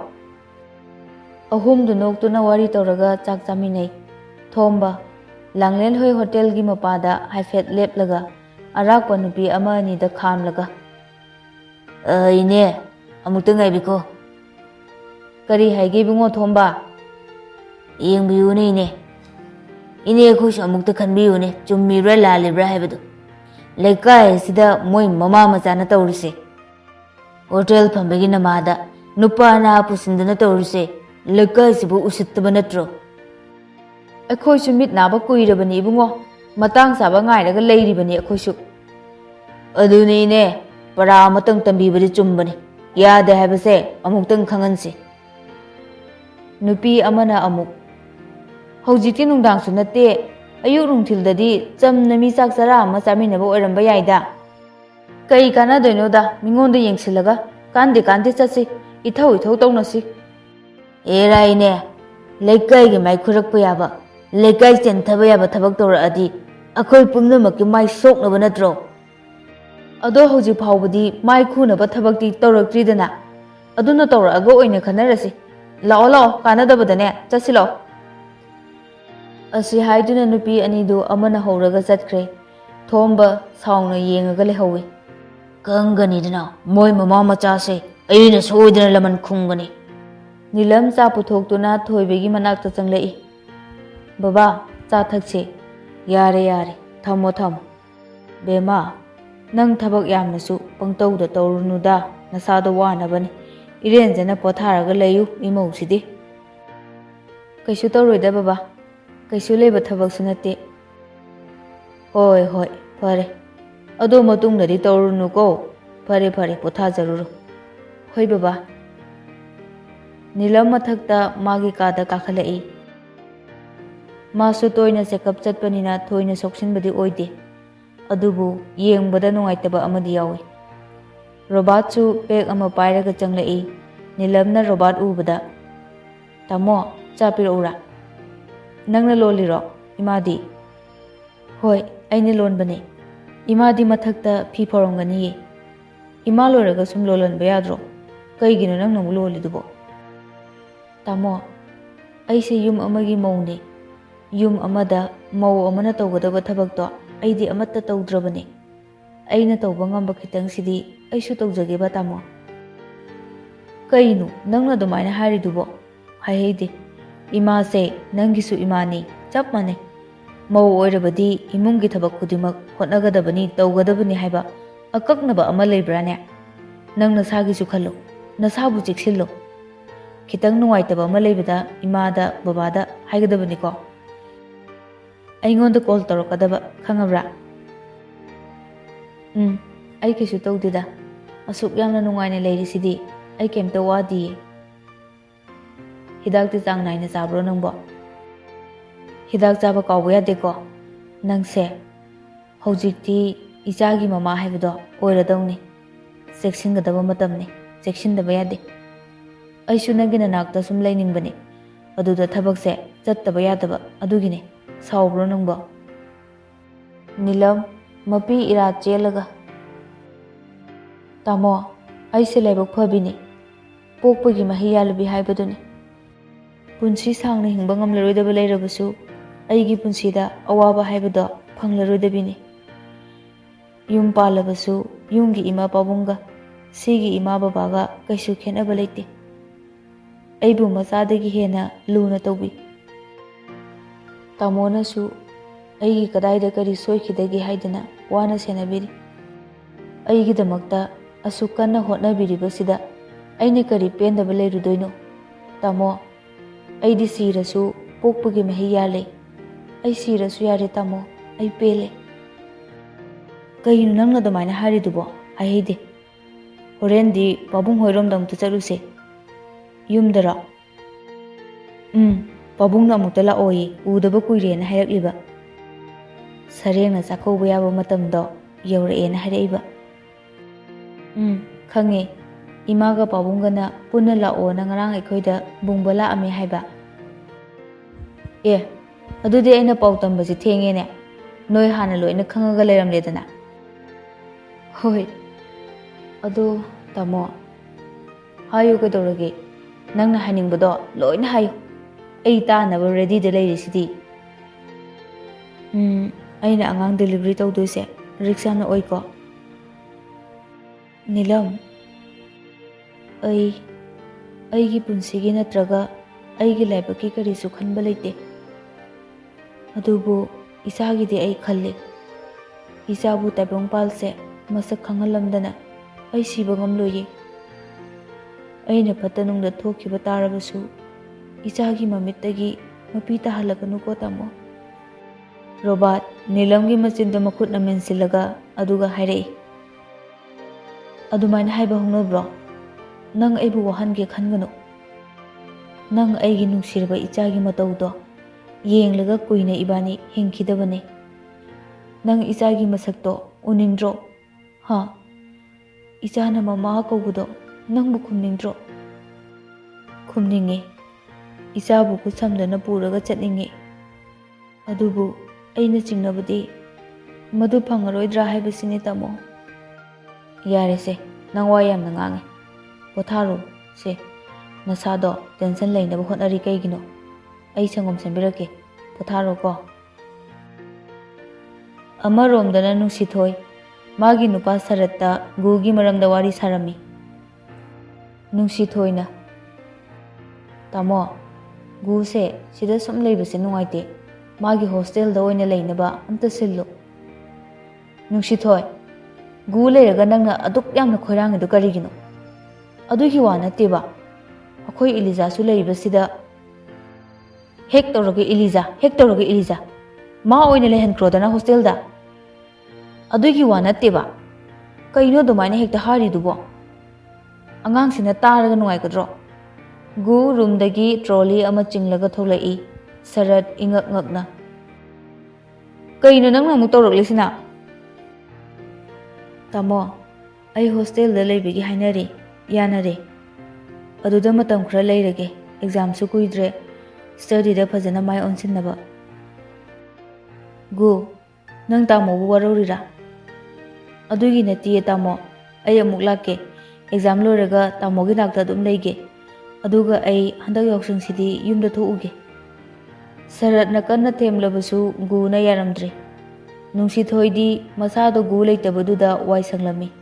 ꯑꯍꯨꯝꯗꯨ ꯅꯣꯛꯇꯨꯅ ꯋꯥꯔꯤ ꯇꯧꯔꯒ ꯆꯥꯛ ꯆꯥꯃꯤꯟꯅꯩ꯫ ꯊꯣꯝꯕ, ꯂꯥꯡꯂꯦꯟ ꯍꯣꯏ ꯍꯣꯇꯦꯜꯒꯤ ꯃꯄꯥꯗ ꯍꯥꯏꯐꯦꯠ ꯂꯦꯞꯂꯒ ꯑꯔꯥꯛꯄ ꯅꯨꯄꯤ ꯑꯃ ꯑꯅꯤꯗ ꯈꯥꯝꯂꯒ, ꯏꯅꯦ, ꯑꯃꯨꯛꯇ ꯉꯥꯏꯕꯤꯈꯣ. ꯀꯔꯤ ꯍꯥꯏꯒꯦ ꯏꯕꯨꯡꯉꯣ ꯊꯣꯝꯕ? ꯌꯦꯡꯕꯤꯌꯨꯅꯦ ꯏꯅꯦ. ꯏꯅꯦ ꯑꯩꯈꯣꯏꯁꯨ ꯑꯃꯨꯛꯇ ꯈꯟꯕꯤꯌꯨꯅꯦ, ꯆꯨꯝꯃꯤꯕ꯭ꯔꯥ ꯂꯥꯜꯂꯤꯕ꯭ꯔꯥ ꯍꯥꯏꯕꯗꯣ. ꯂꯩꯀꯥꯏ ꯑꯁꯤꯗ ꯃꯣꯏ ꯃꯃꯥ ꯃꯆꯥꯅ ꯇꯧꯔꯤꯁꯦ. ꯍꯣꯇꯦꯜ ꯐꯝꯕꯒꯤ ꯅꯃꯥꯗ ꯅꯨꯄꯥ ꯅꯍꯥ ꯄꯨꯁꯤꯟꯗꯅ ꯇꯧꯔꯤꯁꯦ ꯂꯩꯀꯥꯏꯁꯤꯕꯨ ꯎꯁꯤꯠꯇꯕ ꯅꯠꯇ꯭ꯔꯣ? ꯑꯩꯈꯣꯏꯁꯨ ꯃꯤꯠ ꯅꯥꯕ ꯀꯨꯏꯔꯕꯅꯤ ꯏꯕꯨꯡꯉꯣ. ꯃꯇꯥꯡ ꯆꯥꯕ ꯉꯥꯏꯔꯒ ꯂꯩꯔꯤꯕꯅꯤ ꯑꯩꯈꯣꯏꯁꯨ. ꯑꯗꯨꯅꯤ ꯏꯅꯦ, ꯄꯔꯥ ꯑꯃꯇꯪ ꯇꯝꯕꯤꯕꯗꯤ ꯆꯨꯝꯕꯅꯤ. ꯌꯥꯗꯦ ꯍꯥꯏꯕꯁꯦ ꯑꯃꯨꯛꯇꯪ ꯈꯪꯍꯟꯁꯤ. ꯅꯨꯄꯤ ꯑꯃꯅ ꯑꯃꯨꯛ, ꯍꯧꯖꯤꯛꯇꯤ ꯅꯨꯡꯗꯥꯡꯁꯨ ꯅꯠꯇꯦ. ꯑꯌꯨꯛ ꯅꯨꯡꯊꯤꯜꯗꯗꯤ ꯆꯝꯅ ꯃꯤ ꯆꯥꯛ ꯆꯔꯥ ꯑꯃ ꯆꯥꯃꯤꯟꯅꯕ ꯑꯣꯏꯔꯝꯕ ꯌꯥꯏꯗ꯫ ꯀꯩ ꯀꯥꯟꯅꯗꯣꯏꯅꯣꯗ ꯃꯤꯉꯣꯟꯗ ꯌꯦꯡꯁꯤꯜꯂꯒ ꯀꯥꯟꯗꯦ ꯀꯥꯟꯗꯦ ꯆꯠꯁꯤ ꯏꯊꯧ ꯏꯊꯧ ꯇꯧꯅꯁꯤ꯫ ꯑꯦꯔꯥꯏꯅꯦ ꯂꯩꯀꯥꯏꯒꯤ ꯃꯥꯏ ꯈꯨꯔꯛꯄ ꯌꯥꯕ ꯂꯩꯀꯥꯏ ꯆꯦꯟꯊꯕ ꯌꯥꯕ ꯊꯕꯛ ꯇꯧꯔꯛꯑꯗꯤ ꯑꯩꯈꯣꯏ ꯄꯨꯝꯅꯃꯛꯀꯤ ꯃꯥꯏ ꯁꯣꯛꯅꯕ ꯅꯠꯇ꯭ꯔꯣ? ꯑꯗꯣ ꯍꯧꯖꯤꯛ ꯐꯥꯎꯕꯗꯤ ꯃꯥꯏ ꯈꯨꯅꯕ ꯊꯕꯛꯇꯤ ꯇꯧꯔꯛꯇ꯭ꯔꯤꯗꯅ ꯑꯗꯨꯅ ꯇꯧꯔꯛꯑꯒ ꯑꯣꯏꯅ ꯈꯟꯅꯔꯁꯤ꯫ ꯂꯥꯛꯑꯣ ꯂꯥꯛꯑꯣ ꯀꯥꯟꯅꯗꯕꯗꯅꯦ ꯆꯠꯁꯤ ꯂꯥꯛꯑꯣ꯫ ꯑꯁꯤ ꯍꯥꯏꯗꯨꯅ ꯅꯨꯄꯤ ꯑꯅꯤꯗꯨ ꯑꯃꯅ ꯍꯧꯔꯒ ꯆꯠꯈ꯭ꯔꯦ꯫ ꯊꯣꯝꯕ ꯁꯥꯎꯅ ꯌꯦꯡꯉꯒ ꯂꯩꯍꯧꯏ꯫ ꯈꯪꯒꯅꯤꯗꯅ ꯃꯣꯏ ꯃꯃꯥ ꯃꯆꯥꯁꯦ ꯑꯩꯅ ꯁꯣꯏꯗꯅ ꯂꯃꯟ ꯈꯨꯝꯒꯅꯤ꯫ ꯅꯤꯂꯝ ꯆꯥ ꯄꯨꯊꯣꯛꯇꯨꯅ ꯊꯣꯏꯕꯒꯤ ꯃꯅꯥꯛꯇ ꯆꯪꯂꯛꯏ꯫ ꯕꯕꯥ ꯆꯥ ꯊꯛꯁꯤ꯫ ꯌꯥꯔꯦ ꯌꯥꯔꯦ ꯊꯝꯃꯣ ꯊꯝꯃꯣ꯫ ꯕꯦꯝꯃ ꯅꯪ ꯊꯕꯛ ꯌꯥꯝꯅꯁꯨ ꯄꯪꯇꯧꯗ ꯇꯧꯔꯨꯅꯨꯗ ꯅꯁꯥꯗꯣ ꯋꯥꯅꯕꯅꯤ꯫ ꯏꯔꯦꯟꯖꯅ ꯄꯣꯊꯥꯔꯒ ꯂꯩꯌꯨ ꯏꯃꯧꯁꯤꯗꯤ꯫ ꯀꯩꯁꯨ ꯇꯧꯔꯣꯏꯗ ꯕꯕꯥ ꯀꯩꯁꯨ ꯂꯩꯕ ꯊꯕꯛꯁꯨ ꯅꯠꯇꯦ꯫ ꯍꯣꯏ ꯍꯣꯏ ꯐꯔꯦ ꯑꯗꯣ ꯃꯇꯨꯡꯗꯗꯤ ꯇꯧꯔꯨꯅꯨꯀꯣ꯫ ꯐꯔꯦ ꯐꯔꯦ ꯄꯣꯊꯥꯖꯔꯨꯔꯣ꯫ ꯍꯣꯏ ꯕꯕꯥ꯫ ꯅꯤꯂꯝ ꯃꯊꯛꯇ ꯃꯥꯒꯤ ꯀꯥꯗ ꯀꯥꯈꯠꯂꯛꯏ꯫ ꯃꯥꯁꯨ ꯇꯣꯏꯅ ꯆꯦꯛꯑꯞ ꯆꯠꯄꯅꯤꯅ ꯊꯣꯏꯅ ꯁꯣꯛꯆꯤꯟꯕꯗꯤ ꯑꯣꯏꯗꯦ꯫ ꯑꯗꯨꯕꯨ ꯌꯦꯡꯕꯗ ꯅꯨꯡꯉꯥꯏꯇꯕ ꯑꯃꯗꯤ ꯌꯥꯎꯏ꯫ ꯔꯣꯕꯥꯔꯠꯁꯨ ꯕꯦꯛ ꯑꯃ ꯄꯥꯏꯔꯒ ꯆꯪꯂꯛꯏ꯫ ꯅꯤꯂꯝꯅ ꯔꯣꯕꯥꯔꯠ ꯎꯕꯗ ꯇꯥꯃꯣ ꯆꯥ ꯄꯤꯔꯛꯎꯔꯥ? ꯅꯪꯅ ꯂꯣꯜꯂꯤꯔꯣ? ꯏꯃꯥꯗꯤ? ꯍꯣꯏ ꯑꯩꯅ ꯂꯣꯟꯕꯅꯦ꯫ ꯏꯃꯥꯗꯤ ꯃꯊꯛꯇ ꯐꯤ ꯐꯧꯔꯝꯒꯅꯤꯌꯦ꯫ ꯏꯃꯥ ꯂꯣꯏꯔꯒ ꯁꯨꯝ ꯂꯣꯜꯍꯟꯕ ꯌꯥꯗ꯭ꯔꯣ? ꯀꯩꯒꯤꯅꯣ ꯅꯪꯅ ꯑꯃꯨꯛ ꯂꯣꯜꯂꯤꯗꯨꯕꯣ? ꯇꯥꯃꯣ ꯑꯩꯁꯦ ꯌꯨꯝ ꯑꯃꯒꯤ ꯃꯧꯅꯦ꯫ ꯌꯨꯝ ꯑꯃꯗ ꯃꯧ ꯑꯃꯅ ꯇꯧꯒꯗꯕ ꯊꯕꯛꯇꯣ ꯑꯩꯗꯤ ꯑꯃꯠꯇ ꯇꯧꯗ꯭ꯔꯕꯅꯦ꯫ ꯑꯩꯅ ꯇꯧꯕ ꯉꯝꯕ ꯈꯤꯇꯪꯁꯤꯗꯤ ꯑꯩꯁꯨ ꯇꯧꯖꯒꯦꯕ ꯇꯥꯃꯣ꯫ ꯀꯩꯅꯣ ꯅꯪꯅ ꯑꯗꯨꯃꯥꯏꯅ ꯍꯥꯏꯔꯤꯗꯨꯕꯣ? ꯍꯥꯏꯍꯩꯗꯦ꯫ ꯏꯃꯥꯁꯦ ꯅꯪꯒꯤꯁꯨ ꯏꯃꯥꯅꯤ ꯆꯞ ꯃꯥꯟꯅꯩ꯫ ꯃꯧ ꯑꯣꯏꯔꯕꯗꯤ ꯏꯃꯨꯡꯒꯤ ꯊꯕꯛ ꯈꯨꯗꯤꯡꯃꯛ ꯍꯣꯠꯅꯒꯗꯕꯅꯤ ꯇꯧꯒꯗꯕꯅꯤ ꯍꯥꯏꯕ ꯑꯀꯛꯅꯕ ꯑꯃ ꯂꯩꯕ꯭राꯅꯦ? ꯅꯪ ꯅꯁꯥꯒꯤꯁꯨ ꯈꯜꯂꯨ ꯅꯁꯥꯕꯨ ꯆꯦꯛꯁꯤꯜꯂꯨ꯫ ꯈꯤꯇꯪ ꯅꯨꯡꯉꯥꯏꯇꯕ ꯑꯃ ꯂꯩꯕꯗ ꯏꯃꯥꯗ ꯕꯕꯥꯗ ꯍꯥꯏꯒꯗꯕꯅꯤꯀꯣ꯫ ꯑꯩꯉꯣꯟꯗ ꯀꯣꯜ ꯇꯧꯔꯛꯀꯗꯕ ꯈꯪꯉꯕ꯭ꯔꯥ? ꯑꯩ ꯀꯩꯁꯨ ꯇꯧꯗꯦꯗ ꯑꯁꯨꯛ ꯌꯥꯝꯅ ꯅꯨꯡꯉꯥꯏꯅ ꯂꯩꯔꯤꯁꯤꯗꯤ ꯑꯩ ꯀꯩꯝꯇ ꯋꯥꯗꯤꯌꯦ꯫ ꯍꯤꯗꯥꯛꯇꯤ ꯆꯥꯡ ꯅꯥꯏꯅ ꯆꯥꯕ꯭ꯔꯣ ꯅꯪꯕꯣ? ꯍꯤꯗꯥꯛ ꯆꯥꯕ ꯀꯥꯎꯕ ꯌꯥꯗꯦꯀꯣ꯫ ꯅꯪꯁꯦ ꯍꯧꯖꯤꯛꯇꯤ ꯏꯆꯥꯒꯤ ꯃꯃꯥ ꯍꯥꯏꯕꯗꯣ ꯑꯣꯏꯔꯗꯧꯅꯤ꯫ ꯆꯦꯛꯁꯤꯟꯒꯗꯕ ꯃꯇꯝꯅꯤ ꯆꯦꯛꯁꯤꯟꯗꯕ ꯌꯥꯗꯦ꯫ ꯑꯩꯁꯨ ꯅꯪꯒꯤ ꯅꯅꯥꯛꯇ ꯁꯨꯝ ꯂꯩꯅꯤꯡꯕꯅꯤ ꯑꯗꯨꯗ ꯊꯕꯛꯁꯦ ꯆꯠꯇꯕ ꯌꯥꯗꯕ ꯑꯗꯨꯒꯤꯅꯤ꯫ ꯁꯥꯎꯕ꯭ꯔꯣ ꯅꯪꯕꯣ? ꯅꯤꯂꯝ ꯃꯄꯤ ꯏꯔꯥ ꯆꯦꯜꯂꯒ ꯇꯥꯃꯣ ꯑꯩꯁꯦ ꯂꯥꯏꯕꯛ ꯐꯕꯤꯅꯤ꯫ ꯄꯣꯛꯄꯒꯤ ꯃꯍꯩ ꯌꯥꯜꯂꯨꯕꯤ ꯍꯥꯏꯕꯗꯨꯅꯤ꯫ ꯄꯨꯟꯁꯤ ꯁꯥꯡꯅ ꯍꯤꯡꯕ ꯉꯝꯂꯔꯣꯏꯗꯕ ꯂꯩꯔꯕꯁꯨ ꯑꯩꯒꯤ ꯄꯨꯟꯁꯤꯗ ꯑꯋꯥꯕ ꯍꯥꯏꯕꯗꯣ ꯐꯪꯂꯔꯣꯏꯗꯕꯤꯅꯤ꯫ ꯌꯨꯝ ꯄꯥꯜꯂꯕꯁꯨ ꯌꯨꯝꯒꯤ ꯏꯃꯥ ꯄꯥꯕꯨꯡꯒ ꯁꯤꯒꯤ ꯏꯃꯥ ꯕꯕꯥꯒ ꯀꯩꯁꯨ ꯈꯦꯠꯅꯕ ꯂꯩꯇꯦ꯫ ꯑꯩꯕꯨ ꯃꯆꯥꯗꯒꯤ ꯍꯦꯟꯅ ꯂꯨꯅ ꯇꯧꯕꯤ꯫ ꯇꯥꯃꯣꯅꯁꯨ ꯑꯩꯒꯤ ꯀꯗꯥꯏꯗ ꯀꯔꯤ ꯁꯣꯏꯈꯤꯗꯒꯦ ꯍꯥꯏꯗꯅ ꯋꯥꯅ ꯁꯦꯟꯅꯕꯤꯔꯤ꯫ ꯑꯩꯒꯤꯗꯃꯛꯇ ꯑꯁꯨꯛ ꯀꯟꯅ ꯍꯣꯠꯅꯕꯤꯔꯤꯕꯁꯤꯗ ꯑꯩꯅ ꯀꯔꯤ ꯄꯦꯟꯗꯕ ꯂꯩꯔꯨꯗꯣꯏꯅꯣ? ꯇꯥꯃꯣ ꯑꯩꯗꯤ ꯁꯤꯔꯁꯨ ꯄꯣꯛꯄꯒꯤ ꯃꯍꯩ ꯌꯥꯜꯂꯦ꯫ ꯑꯩ ꯁꯤꯔꯁꯨ ꯌꯥꯔꯦ ꯇꯥꯃꯣ ꯑꯩ ꯄꯦꯜꯂꯦ꯫ ꯀꯩꯅꯣ ꯅꯪꯅ ꯑꯗꯨꯃꯥꯏꯅ ꯍꯥꯏꯔꯤꯗꯨꯕꯣ? ꯍꯥꯏꯍꯩꯗꯦ꯫ ꯍꯣꯔꯦꯟꯗꯤ ꯄꯥꯕꯨꯡ ꯍꯣꯏꯔꯣꯝꯗ ꯑꯃꯨꯛꯇ ꯆꯠꯂꯨꯁꯦ꯫ ꯌꯨꯝꯗꯔꯣ? ꯄꯥꯕꯨꯡꯅ ꯑꯃꯨꯛꯇ ꯂꯥꯛꯑꯣꯌꯦ ꯎꯗꯕ ꯀꯨꯏꯔꯦꯅ ꯍꯥꯏꯔꯛꯂꯤꯕ꯫ ꯁꯔꯦꯡꯅ ꯆꯥꯛꯀꯧꯕ ꯌꯥꯕ ꯃꯇꯝꯗꯣ ꯌꯧꯔꯛꯑꯦꯅ ꯍꯥꯏꯔꯛꯏꯕ꯫ ꯈꯪꯉꯦ ꯏꯃꯥꯒ ꯄꯥꯕꯨꯡꯒꯅ ꯄꯨꯟꯅ ꯂꯥꯛꯑꯣꯅ ꯉꯔꯥꯡ ꯑꯩꯈꯣꯏꯗ ꯕꯨꯡꯕ ꯂꯥꯛꯑꯝꯃꯦ ꯍꯥꯏꯕ꯫ ꯑꯦ ꯑꯗꯨꯗꯤ ꯑꯩꯅ ꯄꯥꯎ ꯇꯝꯕꯁꯤ ꯊꯦꯡꯉꯦꯅꯦ꯫ ꯅꯣꯏ ꯍꯥꯟꯅ ꯂꯣꯏꯅ ꯈꯪꯉꯒ ꯂꯩꯔꯝꯂꯦꯗꯅ꯫ ꯍꯣꯏ ꯑꯗꯣ ꯇꯥꯃꯣ ꯍꯥꯏꯌꯨ ꯀꯩꯗꯧꯔꯒꯦ? ꯅꯪꯅ ꯍꯥꯏꯅꯤꯡꯕꯗꯣ ꯂꯣꯏꯅ ꯍꯥꯏꯌꯨ ꯑꯩ ꯇꯥꯅꯕ ꯔꯦꯗꯤꯗ ꯂꯩꯔꯤꯁꯤꯗꯤ꯫ ꯑꯩꯅ ꯑꯉꯥꯡ ꯗꯦꯂꯤꯚꯔꯤ ꯇꯧꯗꯣꯏꯁꯦ ꯔꯤꯛꯁ ꯌꯥꯝꯅ ꯑꯣꯏꯀꯣ? ꯅꯤꯂꯝ ꯑꯩꯒꯤ ꯄꯨꯟꯁꯤꯒꯤ ꯅꯠꯇ꯭ꯔꯒ ꯑꯩꯒꯤ ꯂꯥꯏꯕꯛꯀꯤ ꯀꯔꯤꯁꯨ ꯈꯟꯕ ꯂꯩꯇꯦ꯫ ꯑꯗꯨꯕꯨ ꯏꯆꯥꯒꯤꯗꯤ ꯑꯩ ꯈꯜꯂꯤ꯫ ꯏꯆꯥꯕꯨ ꯇꯥꯏꯕꯪꯄꯥꯜꯁꯦ ꯃꯁꯛ ꯈꯪꯍꯜꯂꯝꯗꯅ ꯑꯩ ꯁꯤꯕ ꯉꯝꯂꯣꯏꯌꯦ꯫ ꯑꯩꯅ ꯐꯠꯇ ꯅꯨꯡꯗ ꯊꯣꯛꯈꯤꯕ ꯇꯥꯔꯕꯁꯨ ꯏꯆꯥꯒꯤ ꯃꯃꯤꯠꯇꯒꯤ ꯃꯄꯤ ꯇꯥꯍꯜꯂꯛꯀꯅꯨꯀꯣ ꯇꯥꯃꯣ꯫ ꯔꯣꯕꯥꯔꯠ ꯅꯤꯂꯝꯒꯤ ꯃꯆꯤꯟꯗ ꯃꯈꯨꯠꯅ ꯃꯦꯟꯁꯤꯜꯂꯒ ꯑꯗꯨꯒ ꯍꯥꯏꯔꯛꯏ꯫ ꯑꯗꯨꯃꯥꯏꯅ ꯍꯥꯏꯕ ꯍꯧꯅꯕ꯭ꯔꯣ? ꯅꯪ ꯑꯩꯕꯨ ꯋꯥꯍꯟꯒꯦ ꯈꯟꯒꯅꯨ꯫ ꯅꯪ ꯑꯩꯒꯤ ꯅꯨꯡꯁꯤꯔꯕ ꯏꯆꯥꯒꯤ ꯃꯇꯧꯗꯣ yenglaga kuina ibani hingkidabane. Nang ichagi masakto uningdro? Ha? Ichana mama kaubudo nangbu khumningdro? Khumningi. Ichabu kusamdana puraga chatningi. Adubu aina chingnabadi madu phangaroidra haibasini tamo. Yare se nang wa yamna ngangi. Potharu se nasado tension lainaba hotnari kaigino. Ai sangom sambirake potharu ko. Amaromdana Nungsithoi magi nupa Saratta gugi maramda wari sarami. Nungsithoina tamo gu se sida sum leibase nungaite magi hostel da oina leinaba amta sillu. Nungsithoi gu leiraga nangna aduk yamna khoirangidu karigino. Adugi wa natteba akhoi Eliza su leibasida hek tawraga Eliza ma oina lehankrodana hostel da adugi wa natteba kaino dumaina hekta haridubo angang sina taraga nungaigadro. Gu room dagi trolley ama chinglaga tholai Sarat ingak ngakna. Kaino nangna mu tawraklisina? Tamo ai hostel da leibigi hainari yanare. Aduda matam khra leirage exam su kuidre study da phajana mai onsinnaba. Gu nang tamo bu warorira. Adugi nati tamo ai amuk lakke exam loraga tamo gi nakta dum leige. Aduga ai handak yoksung sidi yumda thuuge. Sarat na kanna themlabasu gu na yaramdre. Nungsithoidi masado gu leitabaduda wai sanglami.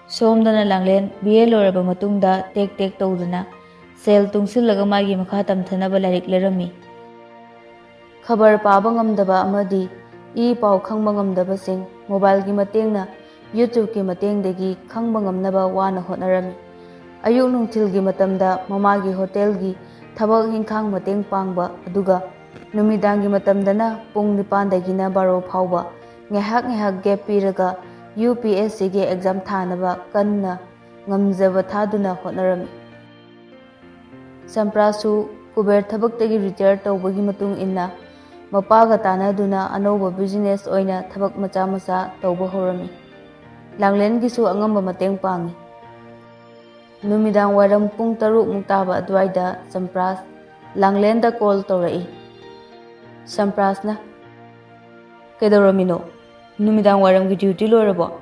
Somdana Langlen BA loraba matungda tek tawduna sel tungsillaga magi makha tamthanaba lairik lerami. Khabar paba ngamdaba amadi I pau khangba ngamdaba sing mobile gi matengna YouTube ki matengdagi khangba ngamnaba wana hotnarami. Ayuk nungthil gi matamda mamagi hotel gi thabak hingkhang mateng pangba aduga numidang gi matamdana pung 9 dagina 12 phawba ngehak gap piraga UPSC gi exam thanaba kanna ngamjaba thaduna hotnarami. Samprasu kuber thabak-tagi retire tawbagi matung inna mapaga tanaduna anouba business oina thabak macha tawba horami. Langlen gisu angamba mateng pangi. Numidang waram pung 3 muktaba adwaida Sampras Langlen da call tawrai. Samprasna Kedoramino numidang waram gi duty lorabo.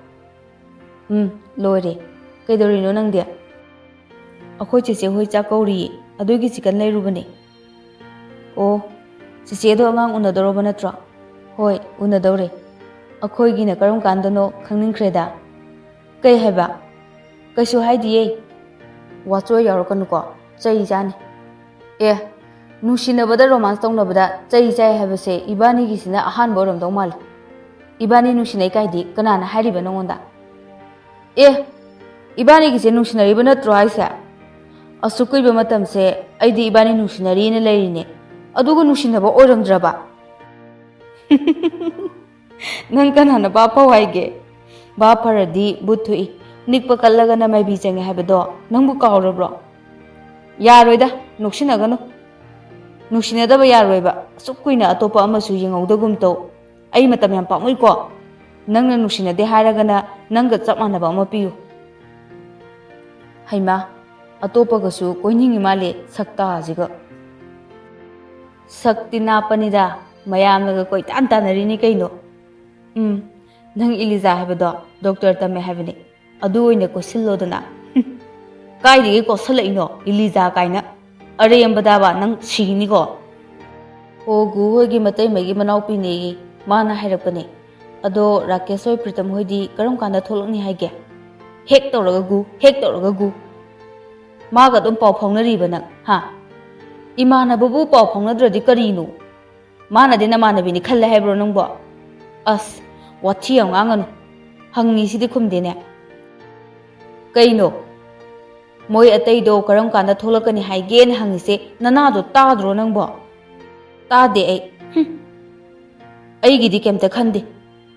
Lore. Kedorino nangdia. Akhoi chese hoi cha kauri adugi chicken leirubane. Oh chese do angang unadoroba natra. Hoi unadore. Akhoi gi na karam kandano khangningkhreda. Kai haiba kaisu haidiye wacho yarakanu ko chai jani. Nushinabada romance tawnabada chai haibase ibani gi sina ahan boram dawmal. Ibani nushinai kaidi kanana hariba nongonda. Ibani gi se nushinariba natro haisa. Asukui ba matam se aidi ibani nushinari na leirine. Aduga nushinaba oramdraba. Nang kanana ba pawaige. Ba paradi buthui nikpa kallaga na mai bi change haibado nangbu kawrabro. Yaroida nuksinaganu. Nuksinadaba yaroiba sukuina atopa amasu yengawdagum taw. Ai matam yam pamui ko. Nangna nuksinade haragana nangga chap manaba ama piyu. Haima atopagasu koiningi male sakta ajiga. Sakti napanida mayamnaga koi tananarini kaino. Nang Eliza haibado doctor tame haibane. Adu oina kosilodana. Kaidigi kosalaino Eliza kaina. Areyambadaba nang sini ko. Ogu hoigi matai magi manau pinegi mana hairapane. Ado Rakesh hoi Pritam hoidi karam kanda tholokni haige. Hek tawraga gu. Maga dum pau phaunariba nang ha. Imana babu pau phaunadradi karino. Mana dina mana bini khalla haibro nangbo. As wathi yang anganu. Hangi sidi khumdene. Kaino. Moi atai do karam kanda tholakani haige na hangise nanado tadro nangbo. Tade ai. Ai gidi kemta khande.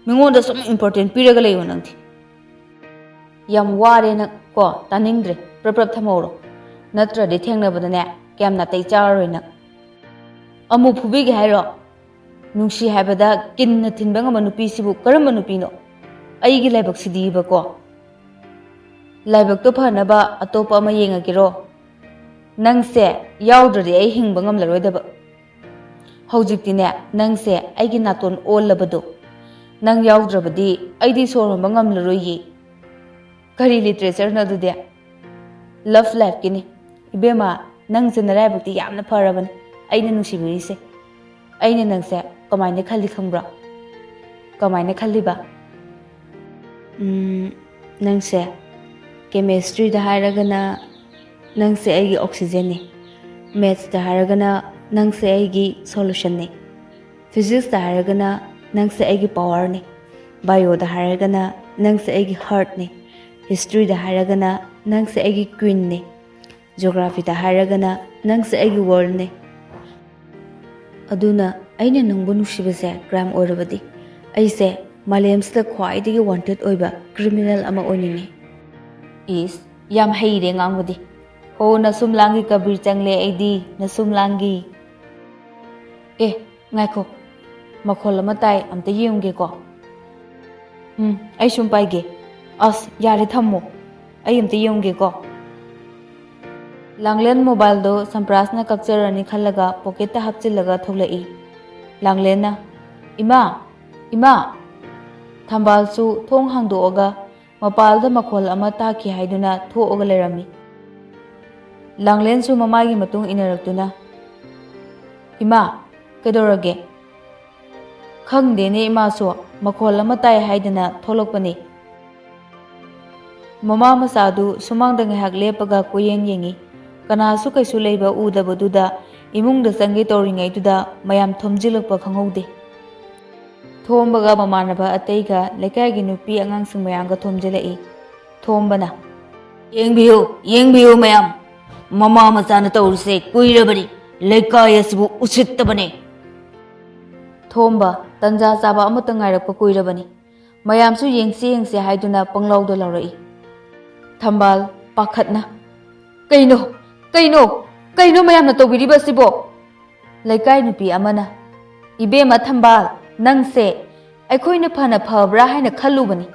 Mingonda sum important piraga leyo nangthi. Yam ware na ko taningdre prap thamoro. Natra di thengnabadane kem na tai charoi na. अमुक फुबीगे हाइरो नुंसी हाइबदा किन्न थिनबा ngama nupi sibu karamba nupi no aigi laibak sidiba ko laibak to phanaba atopa ma yengagiro nangse yaudradi ai hingba ngamlaroidaba haujiktine nangse aigi naton ollabado nang yaudravadi aidi soromba ngamlaroyi kari literature na dude love life kini ibema nang jenarai bakti yamna pharaban aina nusibiri se aina nangse kamaine khali khambra kamaine khali ba nangse chemistry da haragana nangse aigi oxygen ni maths da haragana nangse aigi solution ni physics da haragana nangse aigi power ni bio da haragana nangse aigi heart ni history da haragana nangse aigi queen ni geography da haragana nangse aigi world ni aduna aina nangbu nusibase crime orabadi aise malemsda khwaidigi wanted oiba criminal ama oiningi is yam heire ngangudi ho na sumlangi kabir changle aidi na sumlangi ngaiko makhol ama tai amta yemge ko ai sum paige as yare thammo ai amta yemge ko langlen mobile do samprasna kapcharani khallaga pocket ta hapchilaga tholai langlena ima ima thambal su thong hangdoga mapal da makhol ama ta ki haiduna thoga lerami langlen su mamagi matung inaraktuna ima kedorage khangde ne ima so makhol ama tai haiduna tholokpani mama masadu sumang da ngahak lepaga koyeng yengi kana su kaisu leiba udabaduda imung da sange toringai duda mayam thomjilakpa khangoude thombaga mamanaba ateiga lekai gi nupi angang sing mayam ga thomjilai thombana yengbiyo mayam mama masana tawrse kuirabari lekai asibu usittabane thomba tanja chaba amata ngairakpa kuirabani mayam su yengse haiduna panglaw do lawrai thambal pakhatna kaino mayam na tobiriba sibo lekai nupi amana ibema thambal nangse aikhoina phana phabra haina khalubani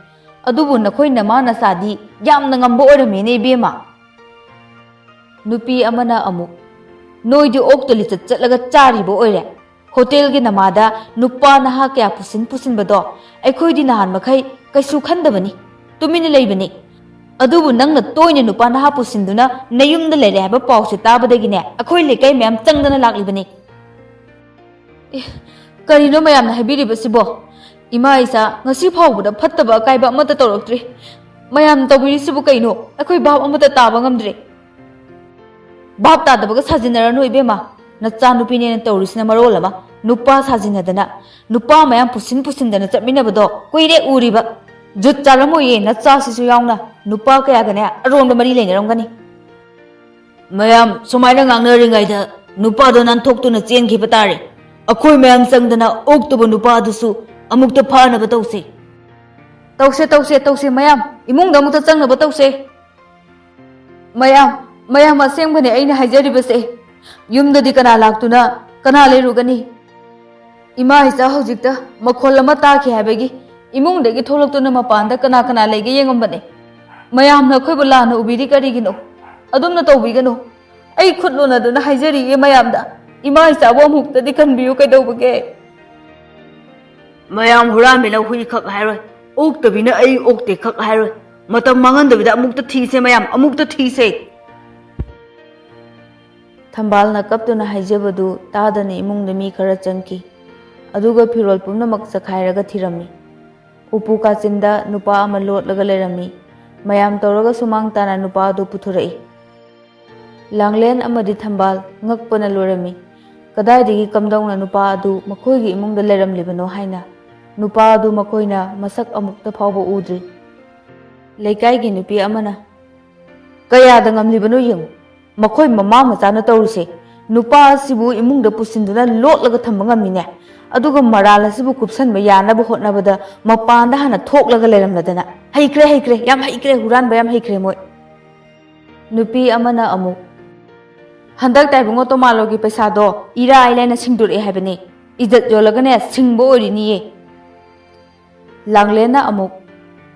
adubu nakhoina mana sadi yamna ngambo orame ne ibema nupi amana amu noidi oktoli chatlaga charibo oire hotel gi namada nupa naha kya pusin bado aikhoidi nahan makhai kaisu khandabani tumina leibani adubu nangna toina nupa naha pusinduna nayumda lere haba pawse tabadagine akhoi lekai mem changdana laklibani karino mayam na habiribasibo ima isa ngasi phawbuda phattaba kaiba amata toroktri mayam tobirisibu kaino akhoi bab amata taba ngamdre bab tadabaga sajinarano ibema nacha nupi ne taurisina marolama nupa sajinadana nupa mayam pusindana chapminabado koire uriba jut chalamoye nacha sisu yauna nupa kaya gane aronda mari leneramgani mayam sumaina ngangnaringaida nupa do nan thoktuna chengiba tare akhoi mayam changdana oktuba nupa dusu amukta phanaba tause mayam imungda amukta changnaba tause mayam asengbane aina haijaribase yumdadi kana laktuna kana lerugani ima isa hojikta makhol ama taaki habegi imungdagi tholaktuna mapanda kana lege yengambane mayamna khoibu lana ubiri karigino adumna tawbigano ai khutluna dana haijari ye mayamda ima isa bo mukta di kanbiyu kaidawbage mayam huramila hui khak hairoi oktabina ai okte khak hairoi matam mangandabida amukta thise mayam amukta thise thambal kaptuna haijabadu tadani imungda mi khara changki aduga phirol pumnamak sakhairaga thirami upu kachinda nupa ama lotlaga lerami mayam tawraga sumang tana nupa du puthurai langlen amadi thambal ngakpana lorami kadaidagi kamdongna nupa adu makhoigi imungda leramlibano haina nupa adu makhoina masak amukta phawba udri leikai gi nupi amana kaya da ngamlibano yeng makhoi mama machana tawrise nupa sibu imungda pusinduna lotlaga thamba ngamine aduga marala sibu kupsanba yanabu hotnabada mapanda hana thoklaga leramladana haikre yam haikre huran bayam haikre moi nupi amana amu हंदक ताइबुंगो तो मालोगी पैसादो इरा आइलाइना सिंगदुरे हाइबने इज्जत योलगने सिंगबो ओरिनिये लांगलेना अमुक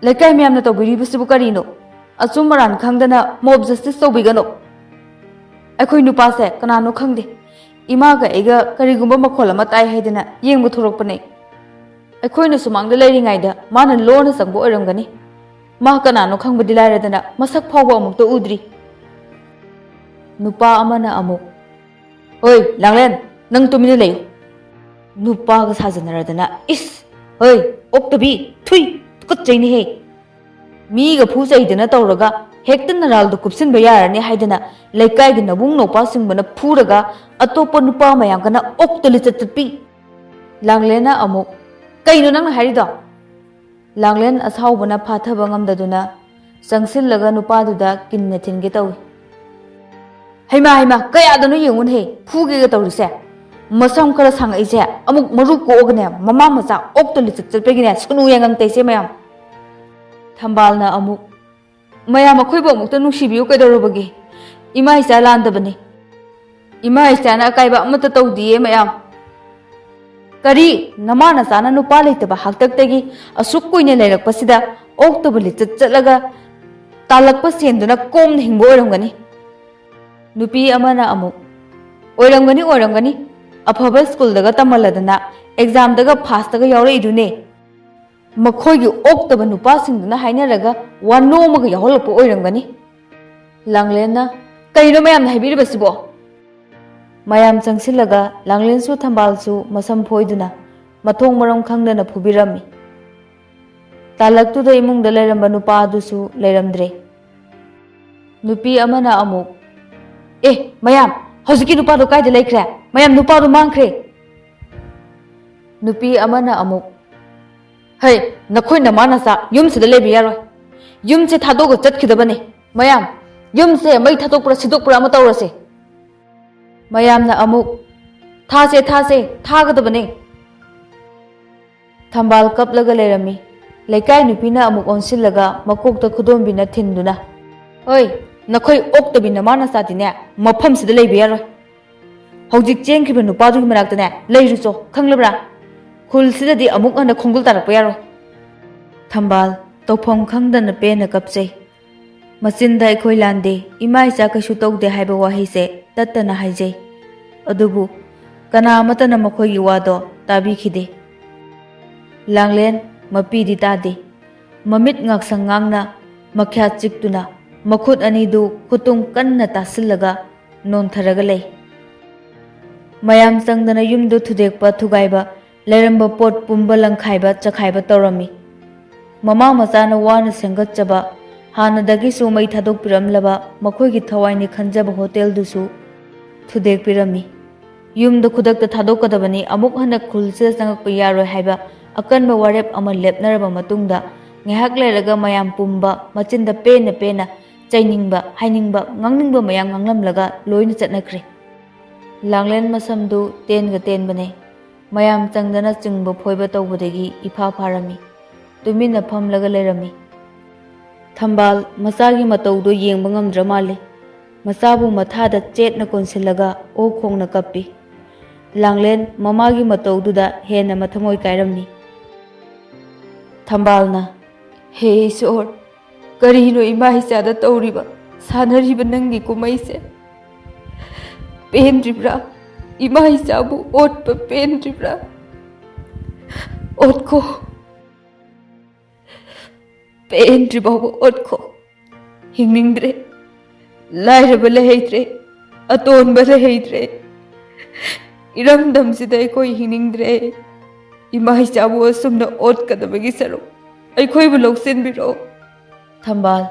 लेकाय म्यामना तौबिरिबसिबु करिनो अचुम मरान खंगदना mob justice तौबिगनो अखोय नुपासे कनानो खंगदे इमागा एगा करिगुंबा मखोल अमा ताइ हाइदना येंगबु थोरकपने अखोयना सुमांगदा लेरिङाइदा माना लोना संगबो ओरंगनी मा कनानो खंगबदि लाइरदना मसक फावबो अमुक्तो उद्री नुपा अमना अमुक ओय लांगलेन नंग तुमिने लेयो नुपागा साजनरदना इस ओय ओक्तबी थुई तुकचैनि हे मीगा फुचैदना तौरगा हेक्ता नरालदो कुपसिनबा यारने हाइदना लेकाइगे नबुंग नोपासिंबना फुरगा अतोप नुपा मयामगना ओक्तलि चतपी लांगलेना अमुक कइनो नंग हारिदो लांगलेन असाउबना फाथबा ngamdaduna चंगसिलगा नुपादुदा किन्ने थिनगे तौई हैमा हैमा कयादनो येंगुन हे फुगेगा तौरिसे मसम खरा सांगइसे अमुक मरु कोगने ममा मचा ओक्तलि चतपेगिने सुनु यांगंग तैसे मयाम थंबालना अमुक मयाम अखोइबो अमुक्ता नुसिबियो कैदौरबगे इमा इचा लांदबने इमा इचाना अकाइबा अमता तौदिए मयाम करी नमा नचाना नुपा लेतबा हाक्तक्तगी असुक कुइने लेरकपसिदा ओक्तबलि चतलगा तालकपा सेंदुना कोमन हिंगबो ओरंगनी नुपी अमना अमुक ओरंगनी अफबा स्कूलदगा तमलदना एग्जामदगा फास्टगा यावरइदुने मखोइगी ओक्तबा नुपासिंदुना हाइनरगा वानोमगा यावलपो ओरंगनी लांगलेना कइनो मयाम हाइबिरबसिबो मयाम चंगसिलगा लांगलेनसु थंबालसु मसम फोइदुना मथोंग मरम खंगदना फुबिरमी तालक्तुदा इमुंगदा लेरंबा नुपादुसु लेरमद्रे नुपी अमना अमुक ए मयाम हौजिकी नुपादो कायदा लेख्रे मयाम नुपादो मांख्रे नुपी अमना अमुक है नखोय नमानसा युमसिदा लेबि यारोय युमसे थादोगो चतखिदबने मयाम युमसे मई थादोकपुरा सिदोकपुरा अमा तौरसे मयामना अमुक थासे थागदबने थंबाल कपलगा लेरमी लेकाय नुपीना अमुक ओनसिलगा मकोकता खुदोंबिना थिंदुना ओय नखोय ओक्तबि नमाना सादिने मफमसिदा लेबि यारोय हौजिक चेंखिबा नुपादुगी मनाक्तने लेरुचो खंगलब्रा खुलसिददि अमुक हन खोंगुल तारकपा यारोय थंबाल तौफम खंगदना पेना कपचै मचिंदा अखोय लांदे इमा इचा कशु तौदे हाइबा वाहिसे तत्तना हाइजै अदुबु कना अमतना मखोयगी वादो ताबिखिदे लांगलेन मपीदी तादे ममित ngaksang ngangna मख्या चिक्तुना मखुद अनिदु खुतुंग कन्ना तासिलगा नोनथरगा लै मयाम चंगदना युमदु थुदेकपा थुगाइबा लेरंबा पोट पुंबा लंखाइबा चखाइबा तौरमी ममा मचाना वाना सेंगतचबा हानदगिसु मई थादोकपिरमलबा मखोयगी थवाइनि खंजबा होटेलदुसु थुदेकपिरमी युमदा खुदकता थादोकदबनी अमुक हन खुलसे चंगकपा यारोय हाइबा अकनबा वारेप अमा लेपनरबा मतुंगदा ngahak leraga mayam pumba machinda pena chainingba hainingba ngangningba mayam nganglamlaga loina chatnakre langlen masamdu tenga tenbane mayam changdana chingba phoiba tawbadagi ifa pharami tumina phamlaga lerami thambal masagi matawdo yengba ngamdra male masabu mathada chetna konsilaga o khongna kappi langlen mamagi matawduda hena mathamoi kairamni thambalna हे ईश्वर करीनो इमा हिसादा तौरीबा सानरीबा नंगी कुमैसे पेनद्रिब्रा इमा हिसाबु ओटपा पेनद्रिब्रा ओटको पेनद्रिबाबु ओटको हिंगनिंद्रे लाइरबा लहैद्रे अतोनबा लहैद्रे इरमदमसिदा कोई हिंगनिंद्रे इमा हिसाबु असुमना ओटकदबगी सरो अखोइबु लौसिनबिरो थंबाल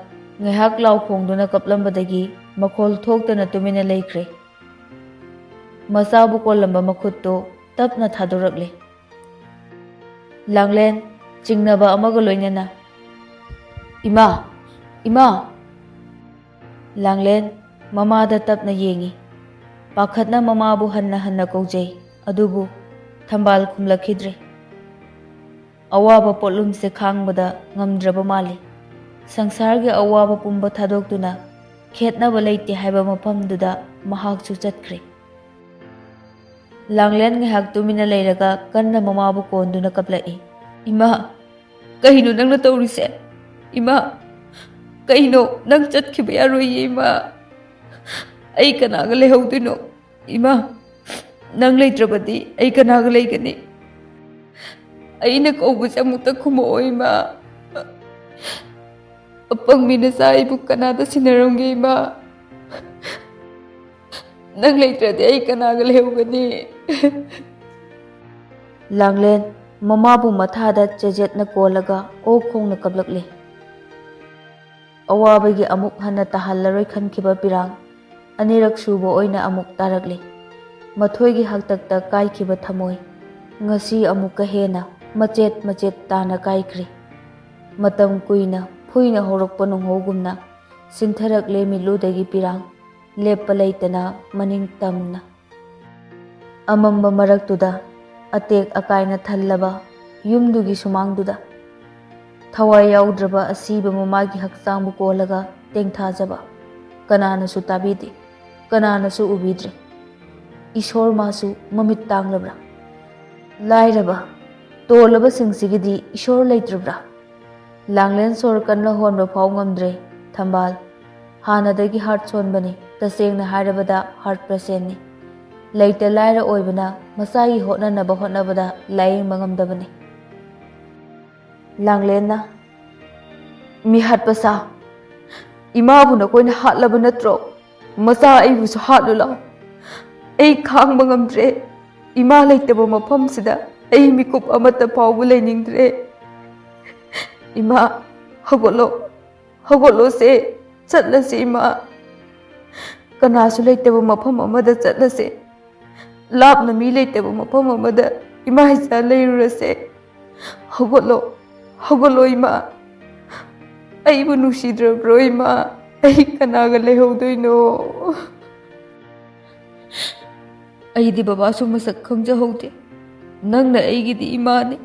ngahak law khongduna kaplambadagi makhol thoktana tumina leikre masabu kolamba makhutto tapna thadorakle langlen chingnaba amaga loinana ima langlen mama da tapna yengi pakhatna mama bu hanna kaujai adubu thambal khumlakhidre अवाब पोलुम से खांगबदा ngamdraba mali sangsar ge awaba pumba thadokduna ꯈꯦꯠꯅꯕ ꯂꯩꯇꯦ ꯍꯥꯏꯕ ꯃꯐꯝꯗꯨꯗ ꯃꯍꯥꯛꯁꯨ ꯆꯠꯈ꯭ꯔꯦ꯫ ꯂꯥꯡꯂꯦꯟ ꯉꯥꯏꯍꯥꯛ ꯇꯨꯃꯤꯟꯅ ꯂꯩꯔꯒ ꯀꯟꯅ ꯃꯃꯥꯕꯨ ꯀꯣꯟꯗꯨꯅ ꯀꯞꯂꯛꯏ꯫ "ꯏꯃꯥ, ꯀꯩꯅꯣ ꯅꯪꯅ ꯇꯧꯔꯤꯁꯦ? ꯏꯃꯥ, ꯀꯩꯅꯣ ꯅꯪ ꯆꯠꯈꯤꯕ ꯌꯥꯔꯣꯏꯌꯦ ꯏꯃꯥ꯫ ꯑꯩ ꯀꯅꯥꯒ ꯂꯩꯍꯧꯗꯣꯏꯅꯣ? ꯏꯃꯥ, ꯅꯪ ꯂꯩꯇ꯭ꯔꯕꯗꯤ ꯑꯩ ꯀꯅꯥꯒ ꯂꯩꯒꯅꯤ? ꯑꯩꯅ ꯀꯧꯕꯁꯦ ꯑꯃꯨꯛꯇ ꯈꯨꯝꯃꯛꯑꯣ ꯏꯃꯥ꯫ ꯑꯄꯪꯕꯤ ꯅꯆꯥ ꯑꯩꯕꯨ ꯀꯅꯥꯗ ꯁꯤꯟꯅꯔꯝꯒꯦ ꯏꯃꯥ? ꯅꯪ ꯂꯩꯇ꯭ꯔꯗꯤ ꯑꯩ ꯀꯅꯥꯒ ꯂꯩꯍꯧꯒꯅꯤ?" ꯂꯥꯡꯂꯦꯟ ꯃꯃꯥꯕꯨ ꯃꯊꯥꯗ ꯆꯦꯖꯦꯠꯅ ꯀꯣꯜꯂꯒ ꯑꯣꯛ ꯈꯣꯡꯅ ꯀꯞꯂꯛꯂꯤ꯫ ꯑꯋꯥꯕꯒꯤ ꯑꯃꯨꯛ ꯍꯟꯅ ꯇꯥꯍꯜꯂꯔꯣꯏ ꯈꯟꯈꯤꯕ ꯄꯤꯔꯥꯡ ꯑꯅꯤꯔꯛ ꯁꯨꯕ ꯑꯣꯏꯅ ꯑꯃꯨꯛ ꯇꯥꯔꯛꯂꯤ꯫ ꯃꯊꯣꯏꯒꯤ ꯍꯥꯛꯇꯛꯇ ꯀꯥꯏꯈꯤꯕ ꯊꯃꯣꯏ ꯉꯁꯤ ꯑꯃꯨꯛꯀ ꯍꯦꯟꯅ ꯃꯆꯦꯠ ꯃꯆꯦꯠ ꯇꯥꯅ ꯀꯥꯏꯈ꯭ꯔꯤ꯫ ꯃꯇꯝ ꯀꯨꯏꯅ ꯐꯨꯏꯅ ꯍꯧꯔꯛꯄ ꯅꯣꯡꯍꯧꯒꯨꯝꯅ ꯁꯤꯟꯊꯔꯛꯂꯦ ꯃꯤꯠꯂꯨꯗꯒꯤ ꯄꯤꯔꯥꯡ ꯂꯦꯞꯄ ꯂꯩꯇꯅ ꯃꯅꯤꯡ ꯇꯝꯅ꯫ ꯑꯃꯝꯕ ꯃꯔꯛꯇꯨꯗ ꯑꯇꯦꯛ ꯑꯀꯥꯏꯅ ꯊꯜꯂꯕ ꯌꯨꯝꯗꯨꯒꯤ ꯁꯨꯃꯥꯡꯗꯨꯗ ꯊꯋꯥꯏ ꯌꯥꯎꯗ꯭ꯔꯕ ꯑꯁꯤꯕ ꯃꯃꯥꯒꯤ ꯍꯛꯆꯥꯡꯕꯨ ꯀꯣꯜꯂꯒ ꯇꯦꯡꯊꯥꯖꯕ ꯀꯅꯥꯅꯁꯨ ꯇꯥꯕꯤꯗꯦ, ꯀꯅꯥꯅꯁꯨ ꯎꯕꯤꯗ꯭ꯔꯦ꯫ ꯏꯁꯣꯔ ꯃꯥꯁꯨ ꯃꯃꯤꯠ ꯇꯥꯡꯂꯕ꯭ꯔꯥ? ꯂꯥꯏꯔꯕ ꯇꯣꯜꯂꯕꯁꯤꯡꯁꯤꯒꯤꯗꯤ ꯏꯁꯣꯔ ꯂꯩꯇ꯭ꯔꯕ꯭ꯔꯥ? ꯂꯥꯡꯂꯦꯟ ꯁꯣꯔ ꯀꯟꯅ ꯍꯣꯟꯕ ꯐꯥꯎ ꯉꯝꯗ꯭ꯔꯦ ꯊꯝꯕꯥꯜ ꯍꯥꯟꯅꯗꯒꯤ ꯍꯥꯔꯠ ꯁꯣꯟꯕꯅꯤ, ꯇꯁꯦꯡꯅ ꯍꯥꯏꯔꯕꯗ ꯍꯥꯔꯠ ꯄꯦꯁꯦꯟꯅꯤ꯫ ꯂꯩꯇ ꯂꯥꯏꯔ ꯑꯣꯏꯕꯅ ꯃꯁꯥꯒꯤ ꯍꯣꯠꯅꯅꯕ ꯍꯣꯠꯅꯕꯗ ꯂꯥꯌꯦꯡꯕ ꯉꯝꯗꯕꯅꯤ꯫ ꯂꯥꯡꯂꯦꯟꯅ "ꯃꯤꯍꯥꯠꯄ ꯁꯥ, ꯏꯃꯥꯕꯨ ꯅꯈꯣꯏꯅ ꯍꯥꯠꯂꯕ ꯅꯠꯇ꯭ꯔꯣ? ꯃꯆꯥ ꯑꯩꯕꯨꯁꯨ ꯍꯥꯠꯂꯨ ꯂꯥꯎ꯫ ꯑꯩ ꯈꯥꯡꯕ ꯉꯝꯗ꯭ꯔꯦ꯫ ꯏꯃꯥ ꯂꯩꯇꯕ ꯃꯐꯝꯁꯤꯗ ꯑꯩ ꯃꯤꯀꯨꯞ ꯑꯃꯠꯇ ꯐꯥꯎꯕ ꯂꯩꯅꯤꯡꯗ꯭ꯔꯦ꯫ ꯏꯃꯥ, ꯍꯧꯒꯠꯂꯣ, ꯍꯧꯒꯠꯂꯣꯁꯦ, ꯆꯠꯂꯁꯤ ꯏꯃꯥ꯫ ꯀꯅꯥꯁꯨ ꯂꯩꯇꯕ ꯃꯐꯝ ꯑꯃꯗ ꯆꯠꯂꯁꯦ꯫ ꯂꯥꯞꯅ ꯃꯤ ꯂꯩꯇꯕ ꯃꯐꯝ ꯑꯃꯗ ꯏꯃꯥ ꯏꯆꯥ ꯂꯩꯔꯨꯔꯁꯦ꯫ ꯍꯧꯒꯠꯂꯣ, ꯍꯧꯒꯠꯂꯣ ꯏꯃꯥ꯫ ꯑꯩꯕꯨ ꯅꯨꯡꯁꯤꯗ꯭ꯔꯕ꯭ꯔꯣ ꯏꯃꯥ? ꯑꯩ ꯀꯅꯥꯒ ꯂꯩꯍꯧꯗꯣꯏꯅꯣ? ꯑꯩꯗꯤ ꯕꯕꯥꯁꯨ ꯃꯁꯛ ꯈꯪꯖꯍꯧꯗꯦ꯫ ꯅꯪꯅ ꯑꯩꯒꯤꯗꯤ ꯏꯃꯥꯅꯤ,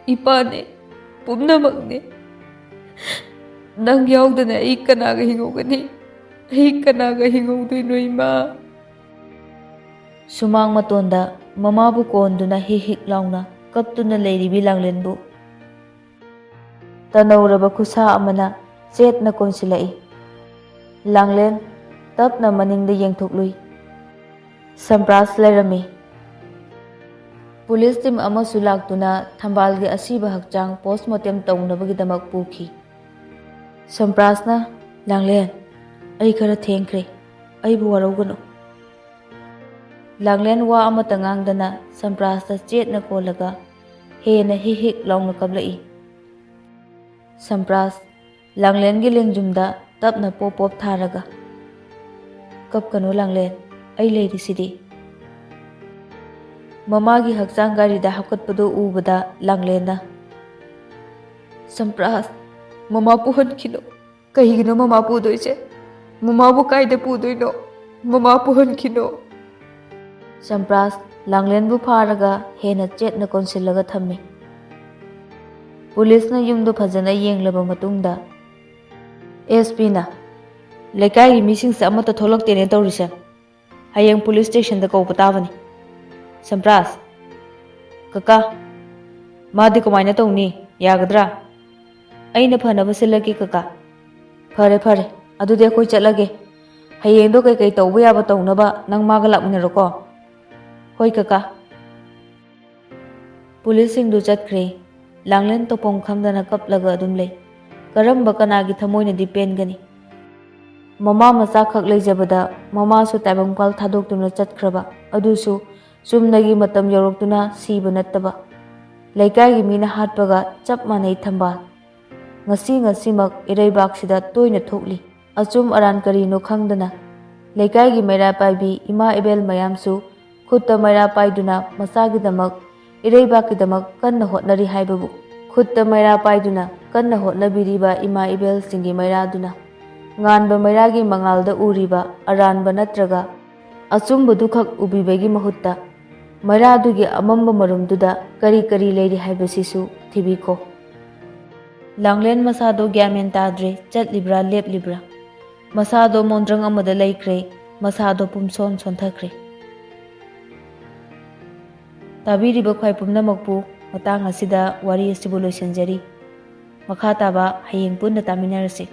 ꯏꯄꯥꯅꯤ, ꯄꯨꯝꯅꯃꯛꯅꯤ꯫ ꯅꯪ ꯌꯥꯎꯗꯅ ꯑꯩ ꯀꯅꯥꯒ ꯍꯤꯡꯍꯧꯒꯅꯤ? ꯑꯩ ꯀꯅꯥꯒ ꯍꯤꯡꯍꯧꯗꯣꯏꯅꯣ ꯏꯃꯥ?" ꯁꯨꯃꯥꯡ ꯃꯇꯣꯟꯗ ꯃꯃꯥꯕꯨ ꯀꯣꯟꯗꯨꯅ ꯍꯤꯛ ꯍꯤꯛ ꯂꯥꯎꯅ ꯀꯞꯇꯨꯅ ꯂꯩꯔꯤꯕꯤ ꯂꯥꯡꯂꯦꯟꯕꯨ ꯇꯅꯧꯔꯕ ꯈꯨꯠꯁꯥ ꯑꯃꯅ ꯆꯦꯠꯅ ꯀꯣꯟꯁꯤꯜꯂꯛꯏ꯫ ꯂꯥꯡꯂꯦꯟ ꯇꯞꯅ ꯃꯅꯤꯡꯗ ꯌꯦꯡꯊꯣꯛꯂꯨꯏ꯫ ꯁꯝꯄ꯭ꯔꯥꯁ ꯂꯩꯔꯝꯃꯤ꯫ ꯄꯨꯂꯤꯁ ꯇꯤꯝ ꯑꯃꯁꯨ ꯂꯥꯛꯇꯨꯅ ꯊꯝꯕꯥꯜꯒꯤ ꯑꯁꯤꯕ ꯍꯛꯆꯥꯡ ꯄꯣꯁꯃꯣꯔꯇꯦꯝ ꯇꯧꯅꯕꯒꯤꯗꯃꯛ ꯄꯨꯈꯤ꯫ ꯁꯝꯄ꯭ꯔꯥꯁꯅ "ꯂꯥꯡꯂꯦꯟ, ꯑꯩ ꯈꯔ ꯊꯦꯡꯈ꯭ꯔꯦ, ꯑꯩꯕꯨ ꯋꯥꯔꯧꯒꯅꯨ." ꯂꯥꯡꯂꯦꯟ ꯋꯥ ꯑꯃꯠꯇ ꯉꯥꯡꯗꯅ ꯁꯝꯄ꯭ꯔꯥꯁꯇ ꯆꯦꯠꯅ ꯀꯣꯜꯂꯒ ꯍꯦꯟꯅ ꯍꯤꯛ ꯍꯤꯛ ꯂꯥꯎꯅ ꯀꯞꯂꯛꯏ꯫ ꯁꯝꯄ꯭ꯔꯥꯁ ꯂꯥꯡꯂꯦꯟꯒꯤ ꯂꯦꯡꯖꯨꯝꯗ ꯇꯞꯅ ꯄꯣꯞ ꯄꯣꯞ ꯊꯥꯔꯒ "ꯀꯞꯀꯅꯨ ꯂꯥꯡꯂꯦꯟ, ꯑꯩ ꯂꯩꯔꯤꯁꯤꯗꯤ." ꯃꯃꯥꯒꯤ ꯍꯛꯆꯥꯡ ꯒꯥꯔꯤꯗ ꯍꯥꯞꯀꯠꯄꯗꯨ ꯎꯕꯗ ꯂꯥꯡꯂꯦꯟꯅ "ꯁꯝꯄ꯭ꯔꯥꯁ, ꯃꯃꯥ ꯄꯨꯍꯟꯈꯤꯅꯨ." "ꯀꯩꯒꯤꯅꯣ ꯃꯃꯥ ꯄꯨꯗꯣꯏꯁꯦ? ꯃꯃꯥꯕꯨ ꯀꯥꯏꯗ ꯄꯨꯗꯣꯏꯅꯣ? ꯃꯃꯥ ꯄꯨꯍꯟꯈꯤꯅꯨ." ꯁꯝꯄ꯭ꯔꯥꯁ ꯂꯥꯡꯂꯦꯟꯕꯨ ꯐꯥꯔꯒ ꯍꯦꯟꯅ ꯆꯦꯠꯅ ꯀꯣꯟꯁꯤꯜꯂꯒ ꯊꯝꯃꯤ꯫ ꯄꯨꯂꯤꯁꯅ ꯌꯨꯝꯗꯨ ꯐꯖꯅ ꯌꯦꯡꯂꯕ ꯃꯇꯨꯡꯗ "ꯑꯦꯁ.ꯄꯤꯅ ꯂꯩꯀꯥꯏꯒꯤ ꯃꯤꯁꯤꯡꯁꯦ ꯑꯃꯠꯇ ꯊꯣꯛꯂꯛꯇꯦꯅꯦ ꯇꯧꯔꯤꯁꯦ. ꯍꯌꯦꯡ ꯄꯨꯂꯤꯁ ꯁ꯭ꯇꯦꯁꯟꯗ ꯀꯧꯕ ꯇꯥꯕꯅꯤ. ꯁꯝꯄ꯭ꯔꯥꯁ, ꯀꯀꯥ, ꯃꯥꯗꯤ ꯀꯃꯥꯏꯅ ꯇꯧꯅꯤ? ꯌꯥꯒꯗ꯭ꯔꯥ? ꯑꯩꯅ ꯐꯅꯕ ꯁꯤꯜꯂꯒꯦ ꯀꯀꯥ." "ꯐꯔꯦ ꯐꯔꯦ, ꯑꯗꯨꯗꯤ ꯑꯩꯈꯣꯏ ꯆꯠꯂꯒꯦ. ꯍꯌꯦꯡꯗꯣ ꯀꯩꯀꯩ ꯇꯧꯕ ꯌꯥꯕ ꯇꯧꯅꯕ ꯅꯪ ꯃꯥꯒ ꯂꯥꯛꯃꯤꯟꯅꯔꯣꯀꯣ." "ꯍꯣꯏ ꯀꯀꯥ." ꯄꯨꯂꯤꯁꯁꯤꯡꯗꯨ ꯆꯠꯈ꯭ꯔꯦ꯫ ꯂꯥꯡꯂꯦꯟ ꯇꯧꯐꯝ ꯈꯪꯗꯅ ꯀꯞꯂꯒ ꯑꯗꯨꯝ ꯂꯩ꯫ ꯀꯔꯝꯕ ꯀꯅꯥꯒꯤ ꯊꯃꯣꯏꯅꯗꯤ ꯄꯦꯟꯒꯅꯤ? ꯃꯃꯥ ꯃꯆꯥꯈꯛ ꯂꯩꯖꯕꯗ ꯃꯃꯥꯁꯨ ꯇꯥꯏꯕꯪꯄꯥꯜ ꯊꯥꯗꯣꯛꯇꯨꯅ ꯆꯠꯈ꯭ꯔꯕ, ꯑꯗꯨꯁꯨ ꯆꯨꯝꯅꯒꯤ ꯃꯇꯝ ꯌꯧꯔꯛꯇꯨꯅ ꯁꯤꯕ ꯅꯠꯇꯕ꯫ ꯂꯩꯀꯥꯏꯒꯤ ꯃꯤꯅ ꯍꯥꯠꯄꯒ ꯆꯞ ꯃꯥꯟꯅꯩ ꯊꯝꯕꯥꯜ꯫ ꯉꯁꯤꯃꯛ ꯏꯔꯩꯕꯥꯛꯁꯤꯗ ꯇꯣꯏꯅ ꯊꯣꯛꯂꯤ꯫ ꯑꯆꯨꯝ ꯑꯔꯥꯟ ꯀꯔꯤꯅꯣ ꯈꯪꯗꯅ ꯂꯩꯀꯥꯏꯒꯤ ꯃꯩꯔꯥ ꯄꯥꯏꯕꯤ ꯏꯃꯥ ꯏꯕꯦꯜ ꯃꯌꯥꯝꯁꯨ ꯈꯨꯠꯇ ꯃꯩꯔꯥ ꯄꯥꯏꯗꯨꯅ ꯃꯆꯥꯒꯤꯗꯃꯛ, ꯏꯔꯩꯕꯥꯛꯀꯤꯗꯃꯛ ꯀꯟꯅ ꯍꯣꯠꯅꯔꯤ ꯍꯥꯏꯕꯕꯨ ꯈꯨꯠꯇ ꯃꯩꯔꯥ ꯄꯥꯏꯗꯨꯅ ꯀꯟꯅ ꯍꯣꯠꯅꯕꯤꯔꯤꯕ ꯏꯃꯥ ꯏꯕꯦꯜꯁꯤꯡꯒꯤ ꯃꯩꯔꯥꯗꯨꯅ ꯉꯥꯟꯕ ꯃꯩꯔꯥꯒꯤ ꯃꯉꯥꯜꯗ ꯎꯔꯤꯕ ꯑꯔꯥꯟꯕ ꯅꯠꯇ꯭ꯔꯒ ꯑꯆꯨꯝꯕꯗꯨꯈꯛ ꯎꯕꯤꯕꯒꯤ ꯃꯍꯨꯠꯇ ꯃꯩꯔꯥꯗꯨꯒꯤ ꯑꯃꯝꯕ ꯃꯔꯨꯝꯗꯨꯗ ꯀꯔꯤ ꯀꯔꯤ ꯂꯩꯔꯤ ꯍꯥꯏꯕꯁꯤꯁꯨ ꯊꯤꯕꯤꯈꯣ꯫ ꯂꯥꯡꯂꯦꯟ ꯃꯁꯥꯗꯣ ꯒ꯭ꯌꯥꯟ ꯃꯦꯟ ꯇꯥꯗ꯭ꯔꯦ, ꯆꯠꯂꯤꯕ꯭ꯔꯥ ꯂꯦꯞꯂꯤꯕ꯭ꯔꯥ꯫ ꯃꯁꯥꯗꯣ ꯃꯣꯟꯗ꯭ꯔꯪ ꯑꯃꯗ ꯂꯩꯈ꯭ꯔꯦ, ꯃꯁꯥꯗꯣ ꯄꯨꯝꯁꯣꯟ ꯁꯣꯟꯊꯈ꯭ꯔꯦ꯫ ꯇꯥꯕꯤꯔꯤꯕ ꯈ꯭ꯋꯥꯏ ꯄꯨꯝꯅꯃꯛꯄꯨ ꯃꯇꯥꯡ ꯑꯁꯤꯗ ꯋꯥꯔꯤ ꯑꯁꯤꯕꯨ ꯂꯣꯏꯁꯤꯟꯖꯔꯤ꯫ ꯃꯈꯥ ꯇꯥꯕ ꯍꯌꯦꯡ ꯄꯨꯟꯅ ꯇꯥꯃꯤꯟꯅꯔꯁꯤ꯫